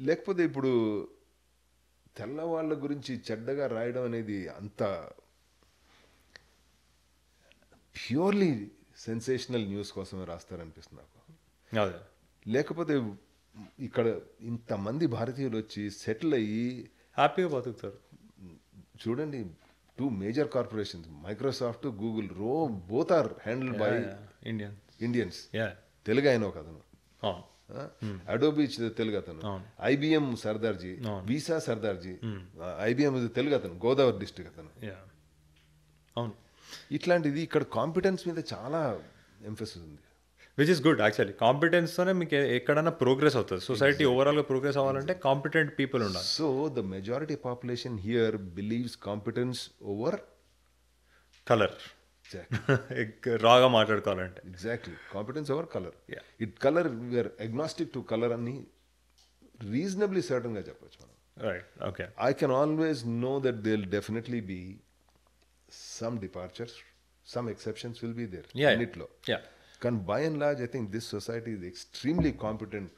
లేకపోతే ఇప్పుడు తెల్లవాళ్ళ గురించి చెడ్డగా రాయడం అనేది అంత ప్యూర్లీ సెన్సేషనల్ న్యూస్ కోసమే రాస్తారనిపిస్తుంది నాకు. లేకపోతే ఇక్కడ ఇంతమంది భారతీయులు వచ్చి సెటిల్ అయ్యి హ్యాపీగా బతుకుతారు. చూడండి, 2 major corporations, Microsoft, Google, both are handled by Indians. Telugu ఆయన ఒక అతను, అడోబీ తెలుగు అతను, IBM Sardarji, Visa Sardarji, IBM Telugu అతను, గోదావరి డిస్ట్రిక్ట్ అతను. అవును, ఇట్లాంటిది ఇక్కడ కాంపిటెన్స్ మీద చాలా ఎంఫసిస్ ఉంది. Which is good actually. కాంపిటెన్స్తోనే మీకు ఎక్కడైనా ప్రోగ్రెస్ అవుతుంది. సొసైటీ ఓవరాల్గా ప్రోగ్రెస్ అవ్వాలంటే కాంపిటెంట్ పీపుల్ ఉండాలి. So the majority population here believes competence over colour. రాగా మాట్లాడుకోవాలంటే exactly, competence over colour. Colour we're agnostic to colour అని రీజనబ్లీ సర్టన్గా చెప్పచ్చు మనం. Right, okay. I can always know that they will definitely be some departures, some exceptions will be there. Can by and large I think this society is extremely competent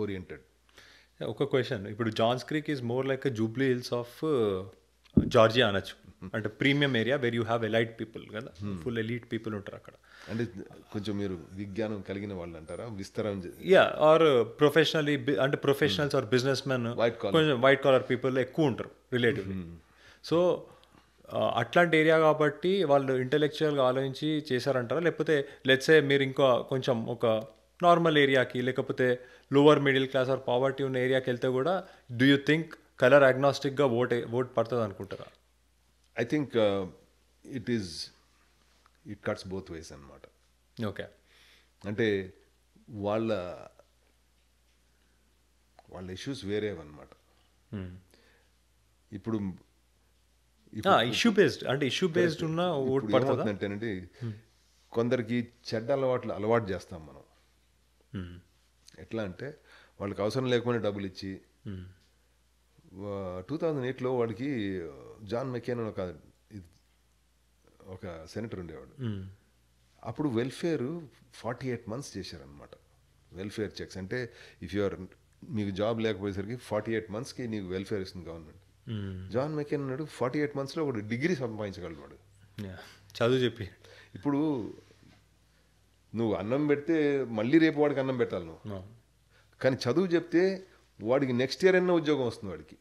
oriented. ఒక question, ఇప్పుడు Johns Creek is more like Jubilee Hills of Georgia అనొచ్చు. అంటే premium area where you have elite people కదా, full elite people ఉంటారు అక్కడ. అంటే కొంచెం మీరు విజ్ఞానం కలిగిన వాళ్ళు అంటారా, విస్తరం? ఆర్ ప్రొఫెషనలీ, అంటే ప్రొఫెషనల్స్ ఆర్ బిజినెస్ మెన్, కొంచెం వైట్ కాలర్ పీపుల్ ఎక్కువ ఉంటారు రిలేటివ్లీ. సో అట్లాంటి ఏరియా కాబట్టి వాళ్ళు ఇంటెలెక్చువల్గా ఆలోచించి చేశారంటారా, లేకపోతే లెట్సే మీరు ఇంకా కొంచెం ఒక నార్మల్ ఏరియాకి లేకపోతే lower middle class or poverty ఉన్న ఏరియాకి వెళ్తే కూడా డూ యూ థింక్ కలర్ అగ్నాస్టిక్గా ఓట్ పడుతుంది అనుకుంటారా? I think it cuts both ways అన్నమాట. ఓకే. అంటే వాళ్ళ ఇష్యూస్ వేరేవన్నమాట. ఇప్పుడు ఇష్యూ బేస్డ్ అంటే ఇష్యూ బేస్డ్ ఉన్న ఓట్ పడుతుందా? ఏమవుతుందంటేనండి, కొందరికి చెడ్డ అలవాటు చేస్తాం మనం. ఎట్లా అంటే వాళ్ళకి అవసరం లేకుండా డబ్బులు ఇచ్చి 2008లో వాడికి జాన్ మెకేన్ ఒక సెనేటర్ ఉండేవాడు. అప్పుడు వెల్ఫేర్ 48 months చేశారనమాట. వెల్ఫేర్ చెక్స్ అంటే మీకు జాబ్ లేకపోయేసరికి 48 monthsకి నీకు వెల్ఫేర్ ఇస్తుంది గవర్నమెంట్. జాన్ మెకేన్ అన్నాడు 48 monthsలో ఒక డిగ్రీ సంపాదించగలడు వాడు, చదువు చెప్పి. ఇప్పుడు నువ్వు అన్నం పెడితే మళ్ళీ రేపు వాడికి అన్నం పెట్టాలి నువ్వు, కానీ చదువు చెప్తే వాడికి నెక్స్ట్ ఇయర్ అయినా ఉద్యోగం వస్తుంది వాడికి.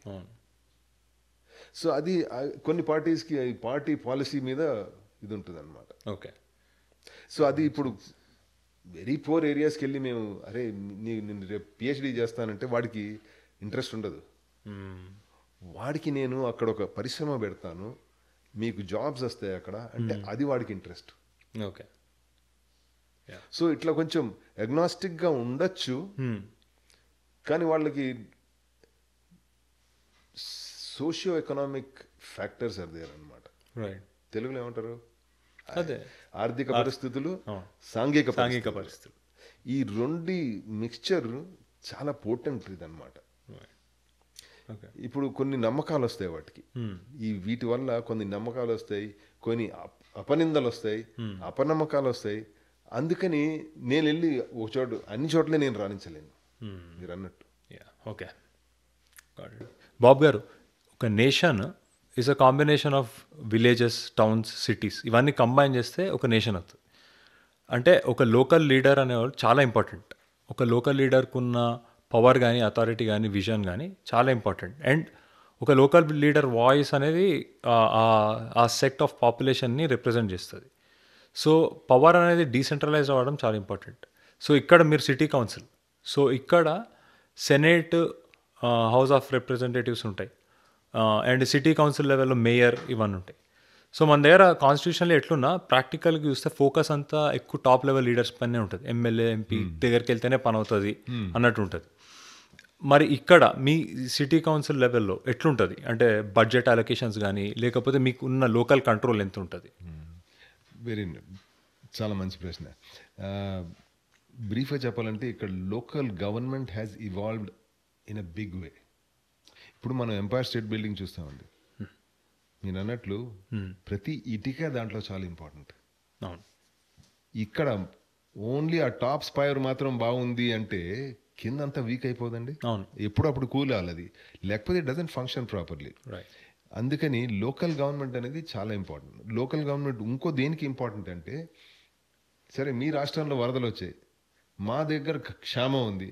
సో అది కొన్ని పార్టీస్కి పార్టీ పాలసీ మీద ఇది ఉంటుంది అనమాట. ఓకే. సో అది ఇప్పుడు వెరీ పూర్ ఏరియాస్కి వెళ్ళి మేము అరే నేను రేపు పిహెచ్డి చేస్తానంటే వాడికి ఇంట్రెస్ట్ ఉండదు. వాడికి నేను అక్కడ ఒక పరిశ్రమ పెడతాను, మీకు జాబ్స్ వస్తాయి అక్కడ అంటే అది వాడికి ఇంట్రెస్ట్. ఓకే. సో ఇట్లా కొంచెం అగ్నాస్టిక్గా ఉండొచ్చు, కానీ వాళ్ళకి socio economic factors are there అనమాట. తెలుగులో ఏమంటారు, అదే ఆర్థిక పరిస్థితులు, సాంఘిక పరిస్థితులు. ఈ రెండు మిక్స్చర్ చాలా పోటెంట్ ఇది అనమాట. ఇప్పుడు కొన్ని నమ్మకాలు వస్తాయి వాటికి, వీటి వల్ల కొన్ని నమ్మకాలు వస్తాయి, కొన్ని అపనిందలు వస్తాయి, అపనమ్మకాలు వస్తాయి. అందుకని నేను వెళ్ళి ఒక చోటు అన్ని చోట్లే నేను రాణించలేను మీరు అన్నట్టు. ఓకే. బాబు గారు, ఒక nation is a combination of villages, towns, cities, ఇవన్నీ కంబైన్ చేస్తే ఒక నేషన్ అవుతుంది. అంటే ఒక లోకల్ లీడర్ అనేవాళ్ళు చాలా ఇంపార్టెంట్. ఒక లోకల్ లీడర్కు ఉన్న పవర్ కానీ, అథారిటీ కానీ, విజన్ కానీ చాలా ఇంపార్టెంట్. అండ్ ఒక లోకల్ లీడర్ వాయిస్ అనేది ఆ సెక్ట్ ఆఫ్ పాపులేషన్ని రిప్రజెంట్ చేస్తుంది. సో పవర్ అనేది డీసెంట్రలైజ్ అవ్వడం చాలా ఇంపార్టెంట్. సో ఇక్కడ మీరు సిటీ కౌన్సిల్, సో ఇక్కడ సెనేట్, హౌస్ ఆఫ్ రిప్రజెంటేటివ్స్ ఉంటాయి, అండ్ సిటీ కౌన్సిల్ లెవెల్లో మేయర్, ఇవన్నీ ఉంటాయి. సో మన దగ్గర కాన్స్టిట్యూషన్లో ఎట్లున్నా ప్రాక్టికల్గా చూస్తే ఫోకస్ అంతా ఎక్కువ టాప్ లెవెల్ లీడర్స్ పైనే ఉంటుంది. ఎమ్మెల్యే, ఎంపీ దగ్గరికి వెళ్తేనే పని అవుతుంది అన్నట్టు ఉంటుంది. మరి ఇక్కడ మీ సిటీ కౌన్సిల్ లెవెల్లో ఎట్లుంటుంది? అంటే బడ్జెట్ అలొకేషన్స్ కానీ, లేకపోతే మీకు ఉన్న లోకల్ కంట్రోల్ ఎంత ఉంటుంది? చాలా మంచి ప్రశ్న. బ్రీఫ్గా చెప్పాలంటే ఇక్కడ local government has evolved in a big way. ఇప్పుడు మనం ఎంపైర్ స్టేట్ బిల్డింగ్ చూస్తామండి, నేను అన్నట్లు ప్రతి ఇటుక దాంట్లో చాలా ఇంపార్టెంట్. ఇక్కడ ఓన్లీ ఆ టాప్ స్పైర్ మాత్రం బాగుంది అంటే కిందంతా వీక్ అయిపోదండి, ఎప్పుడప్పుడు కూలాలి అది, లేకపోతే ఇట్ డజంట్ ఫంక్షన్ ప్రాపర్లీ. అందుకని లోకల్ గవర్నమెంట్ అనేది చాలా ఇంపార్టెంట్. లోకల్ గవర్నమెంట్ ఇంకో దేనికి ఇంపార్టెంట్ అంటే, సరే మీ రాష్ట్రంలో వరదలు వచ్చాయి, మా దగ్గర క్షామం ఉంది,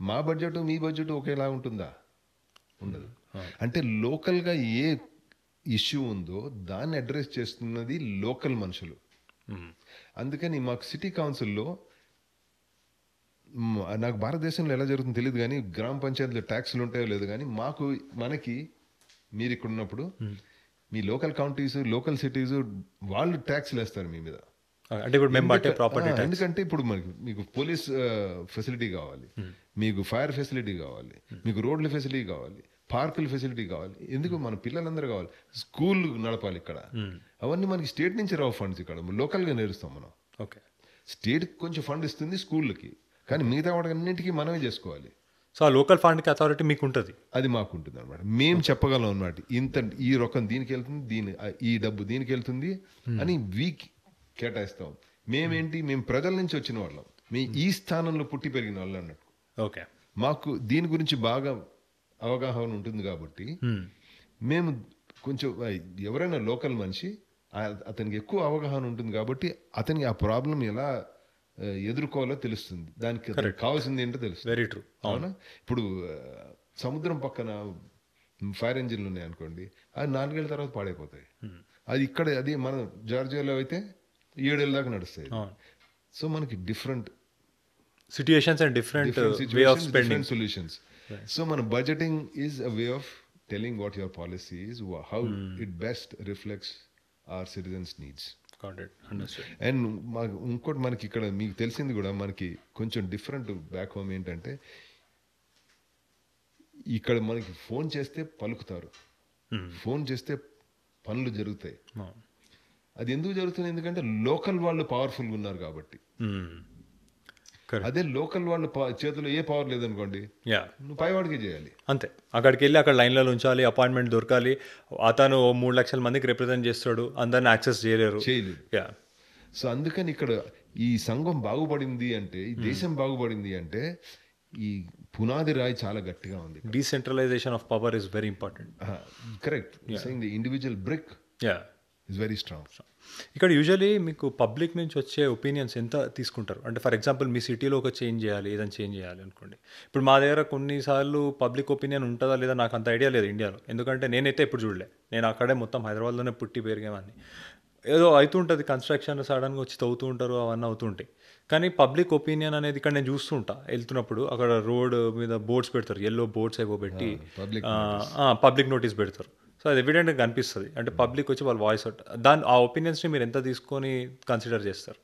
మా బడ్జెట్ మీ బడ్జెట్ ఒకేలా ఉంటుందా? ఉండదు. అంటే లోకల్గా ఏ ఇష్యూ ఉందో దాన్ని అడ్రస్ చేస్తున్నది లోకల్ మనుషులు. అందుకని మాకు సిటీ కౌన్సిల్లో, నాకు భారతదేశంలో ఎలా జరుగుతుందో తెలియదు కానీ గ్రామ పంచాయతీలో ట్యాక్సులు ఉంటాయో లేదు కానీ మనకి మీరు ఇక్కడ ఉన్నప్పుడు మీ లోకల్ కౌంటీస్, లోకల్ సిటీస్ వాళ్ళు ట్యాక్స్లు వేస్తారు మీ మీద. ఎందుకంటే ఇప్పుడు మీకు పోలీస్ ఫెసిలిటీ కావాలి, మీకు ఫైర్ ఫెసిలిటీ కావాలి, మీకు రోడ్ల ఫెసిలిటీ కావాలి, పార్కుల ఫెసిలిటీ కావాలి, ఎందుకు మన పిల్లలందరూ కావాలి, స్కూల్ నడపాలి ఇక్కడ. అవన్నీ మనకి స్టేట్ నుంచి రావు ఫండ్స్, ఇక్కడ లోకల్గా నేర్స్తాం మనం. ఓకే. స్టేట్ కొంచెం ఫండ్ ఇస్తుంది స్కూళ్ళకి, కానీ మిగతా వాటికి అన్నింటికి మనమే చేసుకోవాలి. సో ఆ లోకల్ ఫండ్కి అథారిటీ మీకు ఉంటుంది, అది మాకు ఉంటుంది అనమాట. మేము చెప్పగలం అనమాట, ఈ రొక్కం దీనికి వెళ్తుంది, ఈ డబ్బు దీనికి వెళ్తుంది అని వీక్ కేటాయిస్తాం. మేము ప్రజల నుంచి వచ్చిన వాళ్ళం, మేము ఈ స్థానంలో పుట్టి పెరిగిన వాళ్ళు అన్నట్టు. ఓకే. మాకు దీని గురించి బాగా అవగాహన ఉంటుంది కాబట్టి మేము కొంచెం, ఎవరైనా లోకల్ మనిషి అతనికి ఎక్కువ అవగాహన ఉంటుంది కాబట్టి అతనికి ఆ ప్రాబ్లం ఎలా ఎదుర్కోవాలో తెలుస్తుంది, దానికి కావాల్సింది ఏంటో తెలుస్తుంది. Very true. అవునా? ఇప్పుడు సముద్రం పక్కన ఫైర్ ఇంజిన్లు ఉన్నాయి అనుకోండి, అది 4 ఏళ్ళ తర్వాత పాడైపోతాయి. అది ఇక్కడ అది మన జార్జియాలో అయితే 7 ఏళ్ళ దాకా నడుస్తాయి. సో మనకి different situations and different way of spending solutions. So మన budgeting is a way of telling what your policy is, how it best reflects our citizens needs. And ఇంకోటి మనకి ఇక్కడ మీకు తెలిసింది కూడా, మనకి కొంచెం డిఫరెంట్ బ్యాక్ హోమ్ ఏంటంటే, ఇక్కడ మనకి ఫోన్ చేస్తే పలుకుతారు, ఫోన్ చేస్తే పనులు జరుగుతాయి. అది ఎందుకు జరుగుతుంది? ఎందుకంటే లోకల్ వాళ్ళు పవర్ఫుల్గా ఉన్నారు కాబట్టి. అదే లోకల్ వాళ్ళ చేతిలో ఏ పవర్ లేదనుకోండి, నువ్వు పైవాడికే చేయాలి అంతే. అక్కడికి వెళ్ళి అక్కడ లైన్లలో ఉంచాలి, అపాయింట్మెంట్ దొరకాలి, అతను 3 లక్షల మందికి రిప్రజెంట్ చేస్తాడు, అందరిని యాక్సెస్ చేయలేరు. సో అందుకని ఇక్కడ ఈ సంఘం బాగుపడింది అంటే, ఈ దేశం బాగుపడింది అంటే, ఈ పునాది రాయి చాలా గట్టిగా ఉంది. Decentralisation of power is very important. Correct. Saying the individual brick is very strong. ఇక్కడ యూజువలీ మీకు పబ్లిక్ నుంచి వచ్చే ఒపీనియన్స్ ఎంత తీసుకుంటారు? అంటే ఫర్ ఎగ్జాంపుల్ మీ సిటీలో ఒక చేంజ్ చేయాలి, ఏదైనా చేంజ్ చేయాలి అనుకోండి. ఇప్పుడు మా దగ్గర కొన్నిసార్లు పబ్లిక్ ఒపీనియన్ ఉంటుందా లేదా నాకు అంత ఐడియా లేదు ఇండియాలో, ఎందుకంటే నేనైతే ఎప్పుడు చూడలే. నేను అక్కడే మొత్తం హైదరాబాద్లోనే పుట్టి పెరిగామని. ఏదో అవుతుంటుంది, కన్స్ట్రక్షన్ సడన్గా వచ్చి తవ్వుతూ ఉంటారు, అవన్నీ అవుతుంటాయి. కానీ పబ్లిక్ ఒపీనియన్ అనేది ఇక్కడ నేను చూస్తూ ఉంటా వెళ్తున్నప్పుడు, అక్కడ రోడ్ మీద బోర్డ్స్ పెడతారు, ఎల్లో బోర్డ్స్ ఏవో పెట్టి పబ్లిక్ నోటీస్ పెడతారు. సో అది ఎవిడెంట్గా కనిపిస్తుంది. అంటే పబ్లిక్ వచ్చి వాళ్ళ వాయిస్ దాని ఆ ఒపీనియన్స్ని మీరు ఎంత తీసుకొని కన్సిడర్ చేస్తారు?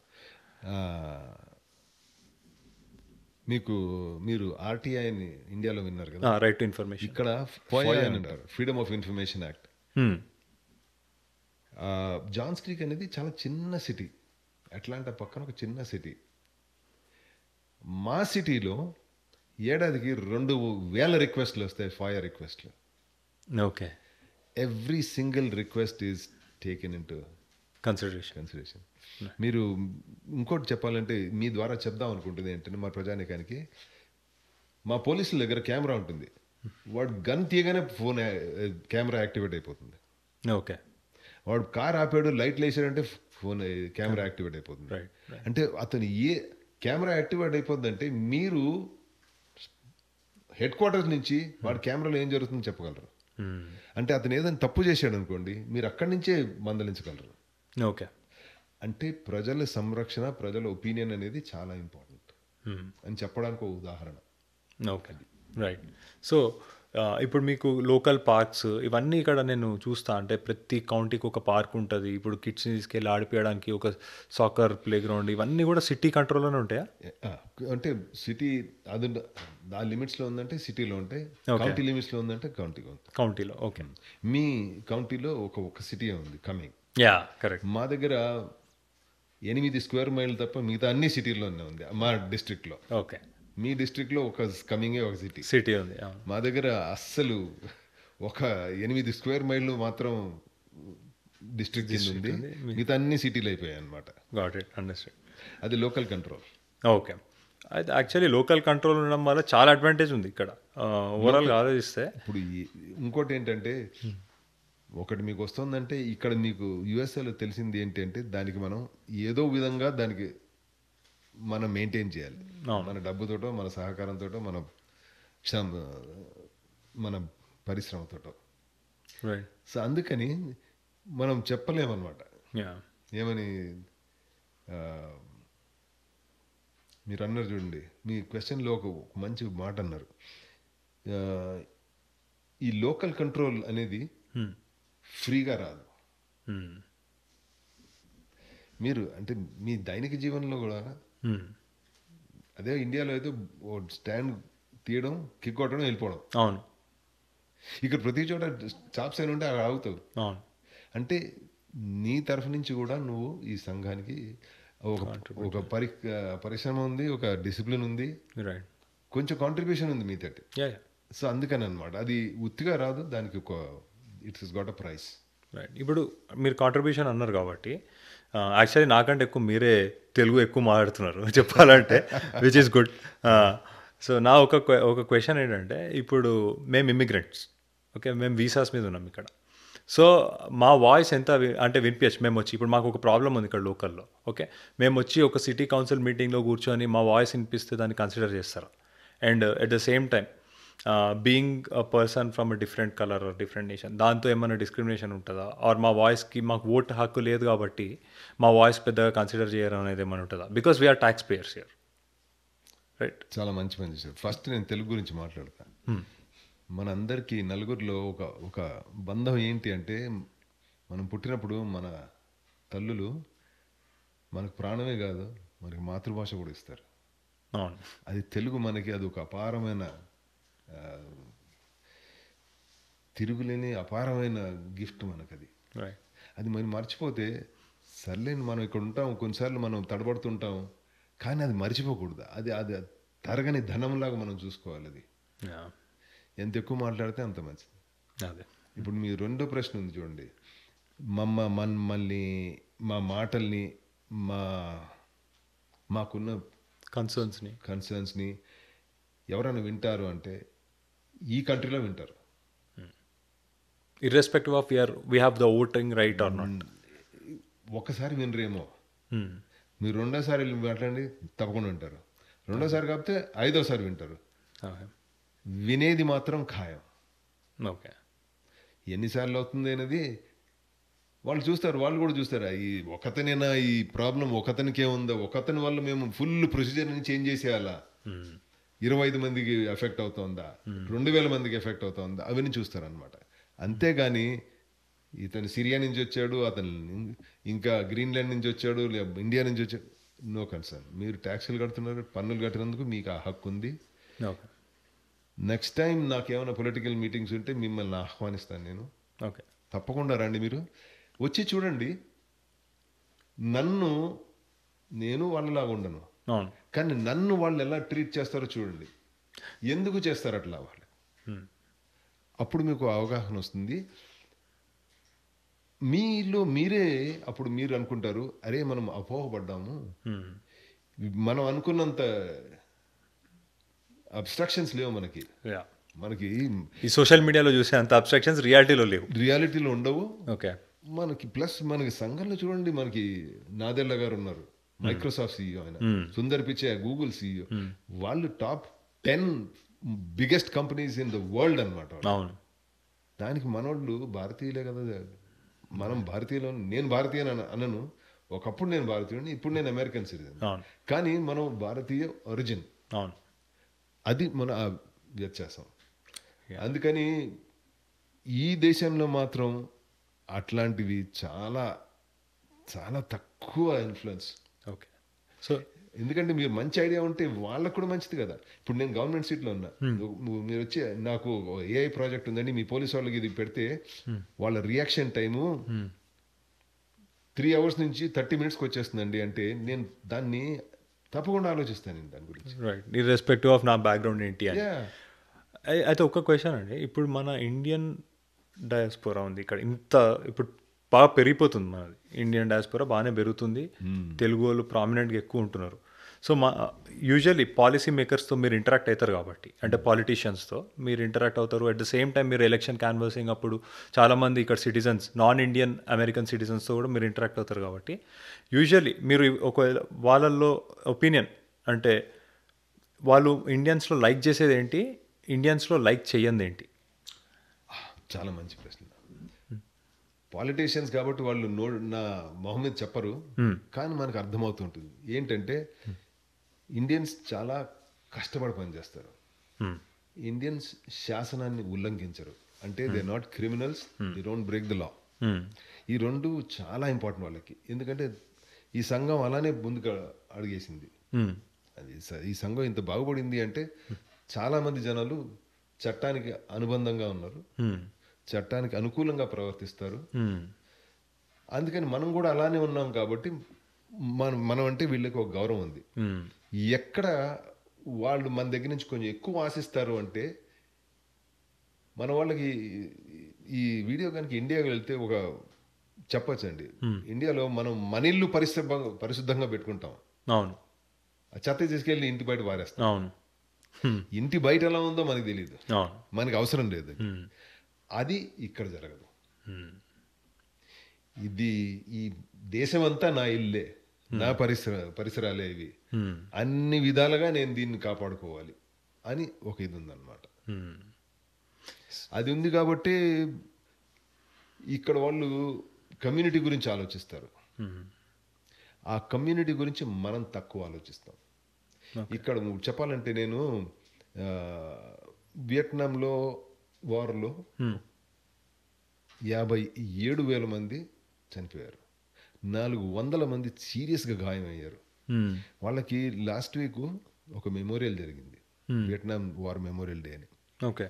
మీరు ఆర్టీఐని ఇండియాలో విన్నారు కదా, రైట్ టు ఇన్ఫర్మేషన్. ఇక్కడ FOIA అని అంటారు, freedom of information act. Johns Creek అనేది చాలా చిన్న సిటీ, అట్లాంటా పక్కన ఒక చిన్న సిటీ. మా సిటీలో ఏడాదికి 2,000 రిక్వెస్ట్లు వస్తాయి, FOIA రిక్వెస్ట్లు. Okay. Every single request is taken in to consideration. మీరు ఇంకోటి చెప్పాలంటే, మీ ద్వారా చెప్దాం అనుకుంటుంది ఏంటంటే, మా ప్రజానికానికి, మా పోలీసుల దగ్గర కెమెరా ఉంటుంది, వాడు గన్ తీయగానే ఫోన్ కెమెరా యాక్టివేట్ అయిపోతుంది. ఓకే. వాడు కార్ ఆపాడు, లైట్లు వేసాడంటే ఫోన్ కెమెరా యాక్టివేట్ అయిపోతుంది. అంటే అతను కెమెరా యాక్టివేట్ అయిపోద్దంటే, మీరు హెడ్ క్వార్టర్స్ నుంచి వాడి కెమెరాలో ఏం జరుగుతుందో చెప్పగలరు. అంటే అతను ఏదైనా తప్పు చేశాడు అనుకోండి, మీరు అక్కడి నుంచే మందలించగలరు. ఓకే. అంటే ప్రజల సంరక్షణ, ప్రజల ఒపీనియన్ అనేది చాలా ఇంపార్టెంట్ అని చెప్పడానికి ఒక ఉదాహరణ. Okay, right. సో ఇప్పుడు మీకు లోకల్ పార్క్స్ ఇవన్నీ ఇక్కడ నేను చూస్తా, అంటే ప్రతి కౌంటీకి ఒక పార్క్ ఉంటుంది. ఇప్పుడు కిడ్స్ని తీసుకెళ్ళి ఆడిపించడానికి ఒక సాకర్ ప్లే గ్రౌండ్, ఇవన్నీ కూడా సిటీ కంట్రోల్లోనే ఉంటాయా? అంటే సిటీ అది ఆ లిమిట్స్లో ఉందంటే సిటీలో ఉంటాయి, కౌంటీ లిమిట్స్లో ఉందంటే కౌంటీలో. ఓకే. మీ కౌంటీలో ఒక సిటీ ఉంది కమింగ్. కరెక్ట్. మా దగ్గర 8 స్క్వేర్ మైల్ తప్ప మిగతా అన్ని సిటీల్లోనే ఉంది మా డిస్ట్రిక్ట్లో. ఓకే. మీ డిస్ట్రిక్ట్లో ఒక కమింగే ఒక సిటీ ఉంది. మా దగ్గర అస్సలు ఒక 8 స్క్వేర్ మైళ్ళు మాత్రం డిస్ట్రిక్ట్ ఉంది, మిగతా అన్ని సిటీలు అయిపోయాయి అనమాట. Got it, understand. అది లోకల్ కంట్రోల్. ఓకే. అయితే యాక్చువల్లీ లోకల్ కంట్రోల్ ఉండడం వల్ల చాలా అడ్వాంటేజ్ ఉంది ఇక్కడ ఓవరాల్గా ఆలోచిస్తే. ఇప్పుడు ఇంకోటి ఏంటంటే, ఒకటి మీకు వస్తుందంటే, ఇక్కడ మీకు యుఎస్ఏలో తెలిసింది ఏంటంటే, దానికి మనం ఏదో విధంగా దానికి మనం మెయింటైన్ చేయాలి, మన డబ్బుతోటో, మన సహకారంతో, మన పరిశ్రమతోటో. సో అందుకని మనం చెప్పలేమన్నమాట. ఏమని మీరు అన్నారు చూడండి, మీ క్వశ్చన్లో ఒక మంచి మాట అన్నారు, ఈ లోకల్ కంట్రోల్ అనేది ఫ్రీగా రాదు. మీరు అంటే మీ దైనిక జీవనంలో కూడా అదే ఇండియాలో అయితే స్టాండ్ తీయడం, కిక్ కొట్టడం, వెళ్ళిపోవడం. అవును. ఇక్కడ ప్రతి చోట చాప్స్ అయిన ఉంటే అక్కడ ఆగుతావు. అవును. అంటే నీ తరఫు నుంచి కూడా నువ్వు ఈ సంఘానికి ఒక పరిశ్రమ ఉంది, ఒక డిసిప్లిన్ ఉంది, కొంచెం కాంట్రిబ్యూషన్ ఉంది మీ తోటి. సో అందుకని అనమాట, అది ఉత్తిగా రాదు, దానికి ఒక it's got a price. Right. ఇప్పుడు మీరు కాంట్రిబ్యూషన్ అన్నారు కాబట్టి, యాక్చువల్లీ నాకంటే ఎక్కువ మీరే తెలుగు ఎక్కువ మాట్లాడుతున్నారు చెప్పాలంటే, విచ్ ఈస్ గుడ్. సో నా ఒక క్వశ్చన్ ఏంటంటే, ఇప్పుడు మేము ఇమ్మిగ్రెంట్స్, ఓకే, మేము వీసాస్ మీద ఉన్నాం ఇక్కడ. సో మా వాయిస్ ఎంత అంటే వినిపించచ్చు. మేము వచ్చి ఇప్పుడు మాకు ఒక ప్రాబ్లం ఉంది ఇక్కడ లోకల్లో, ఓకే, మేము వచ్చి ఒక సిటీ కౌన్సిల్ మీటింగ్లో కూర్చొని మా వాయిస్ వినిపిస్తే దాన్ని కన్సిడర్ చేస్తారు. And at the same time being a person from a different colour or different nation దాంతో ఏమైనా డిస్క్రిమినేషన్ ఉంటుందా ఆర్ మా వాయిస్కి మాకు ఓట్ హక్కు లేదు కాబట్టి మా వాయిస్ పెద్దగా కన్సిడర్ చేయడం అనేది ఏమైనా ఉంటుందా because we're taxpayers here right. చాలా మంచి పని చేశారు. ఫస్ట్ నేను తెలుగు గురించి మాట్లాడతాను. మనందరికీ నలుగురిలో ఒక బంధం ఏంటి అంటే, మనం పుట్టినప్పుడు మన తల్లులు మనకు ప్రాణమే కాదు, మనకి మాతృభాష కూడా ఇస్తారు. అవును. అది తెలుగు మనకి అది ఒక అపారమైన తిరుగులేని అపారమైన గిఫ్ట్ మనకు అది. రైట్. అది మనం మర్చిపోతే సర్లేని మనం ఇక్కడ ఉంటాం, కొన్నిసార్లు మనం తడబడుతుంటాం, కానీ అది మర్చిపోకూడదు. అది అది తరగని ధనంలాగా మనం చూసుకోవాలి. అది ఎంత ఎక్కువ మాట్లాడితే అంత మంచిది. అదే ఇప్పుడు మీ రెండో ప్రశ్న ఉంది చూడండి, మమ్మల్ని మా మాటల్ని మాకున్న కన్సర్న్స్ని ఎవరైనా వింటారు అంటే ఈ కంట్రీలో వింటారు. Irrespective of we have the voting right are not. ఒకసారి వినరేమో, మీరు రెండోసారి వెళ్ళి మాట్లాడండి తప్పకుండా వింటారు. రెండోసారి కాకపోతే ఐదోసారి వింటారు. వినేది మాత్రం ఖాయం. ఓకే. ఎన్నిసార్లు అవుతుంది అనేది వాళ్ళు చూస్తారు, వాళ్ళు కూడా చూస్తారు. ఈ ఒకతనేనా ఈ ప్రాబ్లం, ఒకతనికి ఏముందో, ఒకతని వల్ల మేము ఫుల్ ప్రొసీజర్ని చేంజ్ చేసేయాలా, 25 మందికి ఎఫెక్ట్ అవుతుందా, 2000 మందికి ఎఫెక్ట్ అవుతుందా, అవన్నీ చూస్తారనమాట. అంతేగాని ఇతను సిరియా నుంచి వచ్చాడు, అతను ఇంకా గ్రీన్లాండ్ నుంచి వచ్చాడు, ఇండియా నుంచి వచ్చాడు, నో కన్సర్న్. మీరు ట్యాక్సులు కడుతున్నారు, పన్నులు కట్టినందుకు మీకు ఆ హక్కు ఉంది. నెక్స్ట్ టైం నాకేమైనా పొలిటికల్ మీటింగ్స్ ఉంటే మిమ్మల్ని ఆహ్వానిస్తాను నేను. ఓకే, తప్పకుండా రండి, మీరు వచ్చి చూడండి. నేను వాళ్ళలాగా ఉండను, కానీ నన్ను వాళ్ళు ఎలా ట్రీట్ చేస్తారో చూడండి. ఎందుకు చేస్తారు అట్లా వాళ్ళు, అప్పుడు మీకు అవగాహన వస్తుంది. మీరే అప్పుడు మీరు అనుకుంటారు, అరే మనం అపోహపడ్డాము, మనం అనుకున్నంత అబ్స్ట్రాక్షన్స్ లేవు మనకి ఈ సోషల్ మీడియాలో చూసే అంత అబ్స్ట్రాక్షన్స్ రియాలిటీలో ఉండవు. ఓకే. మనకి ప్లస్ మనకి సంఘంలో చూడండి, మనకి నాదెల్ల గారు ఉన్నారు, మైక్రోసాఫ్ట్ CEO, ఆయన సుందర్ పిచై గూగుల్ CEO. వాళ్ళు top 10 biggest companies in the world అనమాట. దానికి మనోళ్ళు భారతీయులే కదా. మనం భారతీయులు, నేను భారతీయ అనను, ఒకప్పుడు నేను భారతీయుడిని, ఇప్పుడు నేను అమెరికన్ సిటిజన్, కానీ మనం భారతీయ ఒరిజిన్. అది మన వ్యత్యాసం. అందుకని ఈ దేశంలో మాత్రం అట్లాంటివి చాలా చాలా తక్కువ ఇన్ఫ్లుయెన్స్. ఓకే. సో ఎందుకంటే మీరు మంచి ఐడియా ఉంటే వాళ్ళకు కూడా మంచిది కదా. ఇప్పుడు నేను గవర్నమెంట్ సీట్లో ఉన్నా, మీరు వచ్చి నాకు AI ప్రాజెక్ట్ ఉందండి మీ పోలీస్ వాళ్ళకి ఇది పెడితే, వాళ్ళ రియాక్షన్ టైము 3 hours నుంచి 30 minutesకి వచ్చేస్తుందండి అంటే, నేను దాన్ని తప్పకుండా ఆలోచిస్తాను దాని గురించి. రైట్, ఇర్రెస్పెక్టివ్ ఆఫ్ నా బ్యాక్గ్రౌండ్ ఏంటి అని. అయితే ఒక క్వశ్చన్ అండి, ఇప్పుడు మన ఇండియన్ డయాస్పోరా ఉంది ఇక్కడ, ఇప్పుడు బాగా పెరిగిపోతుంది మనది. ఇండియన్ డయాస్పోరా బాగానే పెరుగుతుంది, తెలుగు వాళ్ళు ప్రామినెంట్గా ఎక్కువ ఉంటున్నారు. సో యూజువల్లీ పాలసీ మేకర్స్తో మీరు ఇంటరాక్ట్ అవుతారు కాబట్టి, అంటే పాలిటీషియన్స్తో మీరు ఇంటరాక్ట్ అవుతారు. అట్ ద సేమ్ టైం మీరు ఎలక్షన్ క్యాన్వాసింగ్ అప్పుడు చాలామంది ఇక్కడ సిటిజన్స్, నాన్ ఇండియన్ అమెరికన్ సిటిజన్స్తో కూడా మీరు ఇంటరాక్ట్ అవుతారు కాబట్టి, యూజువల్లీ మీరు ఒకవేళ వాళ్ళల్లో ఒపీనియన్ అంటే వాళ్ళు ఇండియన్స్లో లైక్ చేసేది ఏంటి, ఇండియన్స్లో లైక్ చెయ్యంది ఏంటి? చాలా మంచి ప్రశ్న. పాలిటీషియన్స్ కాబట్టి వాళ్ళు నా మొహమ్మద్ చెప్పరు, కానీ మనకు అర్థమవుతుంటుంది ఏంటంటే ఇండియన్స్ చాలా కష్టపడి పనిచేస్తారు. ఇండియన్స్ శాసనాన్ని ఉల్లంఘించరు, అంటే they not criminals, they don't break the law. ఈ రెండు చాలా ఇంపార్టెంట్ వాళ్ళకి. ఎందుకంటే ఈ సంఘం అలానే ముందుకు అడిగేసింది. అది ఈ సంఘం ఇంత బాగుపడింది అంటే చాలా మంది జనాలు చట్టానికి అనుబంధంగా ఉన్నారు, చట్టానికి అనుకూలంగా ప్రవర్తిస్తారు. అందుకని మనం కూడా అలానే ఉన్నాం కాబట్టి మనం అంటే వీళ్ళకి ఒక గౌరవం ఉంది. ఎక్కడ వాళ్ళు మన దగ్గర నుంచి కొంచెం ఎక్కువ ఆశిస్తారు అంటే, మన వాళ్ళకి ఈ వీడియో కనుక ఇండియాకి వెళ్తే ఒక చెప్పచ్చండి, ఇండియాలో మనం మన ఇల్లు పరిశుద్ధంగా పెట్టుకుంటాం, చెత్త తీసుకెళ్ళి ఇంటి బయట పారేస్తాం. ఇంటి బయట ఎలా ఉందో మనకు తెలియదు, మనకి అవసరం లేదు. అది ఇక్కడ జరగదు. ఇది ఈ దేశం అంతా నా ఇల్లే, నా పరిసరాలే ఇవి, అన్ని విధాలుగా నేను దీన్ని కాపాడుకోవాలి అని ఒక ఇది ఉందన్నమాట. అది ఉంది కాబట్టి ఇక్కడ వాళ్ళు కమ్యూనిటీ గురించి ఆలోచిస్తారు. ఆ కమ్యూనిటీ గురించి మనం తక్కువ ఆలోచిస్తాం. ఇక్కడ చెప్పాలంటే నేను వియట్నాంలో వార్లో 57,000 మంది చనిపోయారు, 400 మంది సీరియస్గా గాయమయ్యారు. వాళ్ళకి లాస్ట్ వీక్ ఒక మెమోరియల్ జరిగింది, వియట్నాం వార్ మెమోరియల్ డే అని. ఓకే.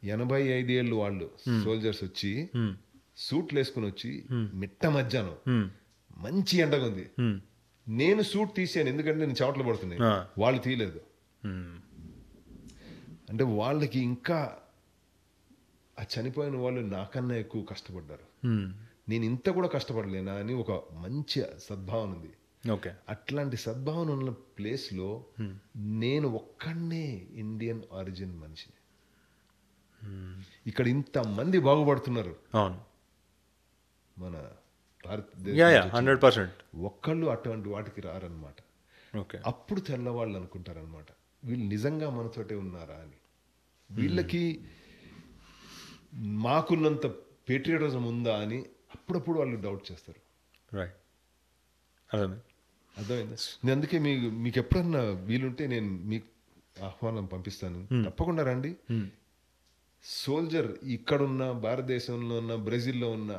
85 ఏళ్ళు వాళ్ళు సోల్జర్స్ వచ్చి సూట్లు వేసుకుని వచ్చి మిట్ట మధ్యాహ్నం మంచి ఎండగా ఉంది, నేను సూట్ తీసాను ఎందుకంటే నేను చెమటలు పడుతున్నాయి, వాళ్ళు తీయలేదు. అంటే వాళ్ళకి ఇంకా ఆ చనిపోయిన వాళ్ళు నాకన్నా ఎక్కువ కష్టపడ్డారు, నేను ఇంత కూడా కష్టపడలేనా అని ఒక మంచి సద్భావన ఉంది. ఓకే. అట్లాంటి సద్భావన ఉన్న ప్లేస్లో నేను ఒక్కడనే ఇండియన్ ఆరిజిన్ మనిషి, ఇక్కడ ఇంతమంది బాగుపడుతున్నారు. అవును, మన భారతదేశం 100%. ఒక్కళ్ళు అటువంటి వాటికి రారనమాట. ఓకే. అప్పుడు తెల్లవాళ్ళు అనుకుంటారనమాట వీళ్ళు నిజంగా మనతోటే ఉన్నారా అని. వీళ్ళకి మాకున్నంత పేట్రియాటిజం ఉందా అని అప్పుడప్పుడు వాళ్ళు డౌట్ చేస్తారు. రైట్, అర్థమైందా? నేను అందుకే మీకు ఎప్పుడన్నా వీలుంటే నేను మీకు ఆహ్వానం పంపిస్తాను, తప్పకుండా రండి. సోల్జర్ ఇక్కడున్న భారతదేశంలో ఉన్న బ్రెజిల్లో ఉన్న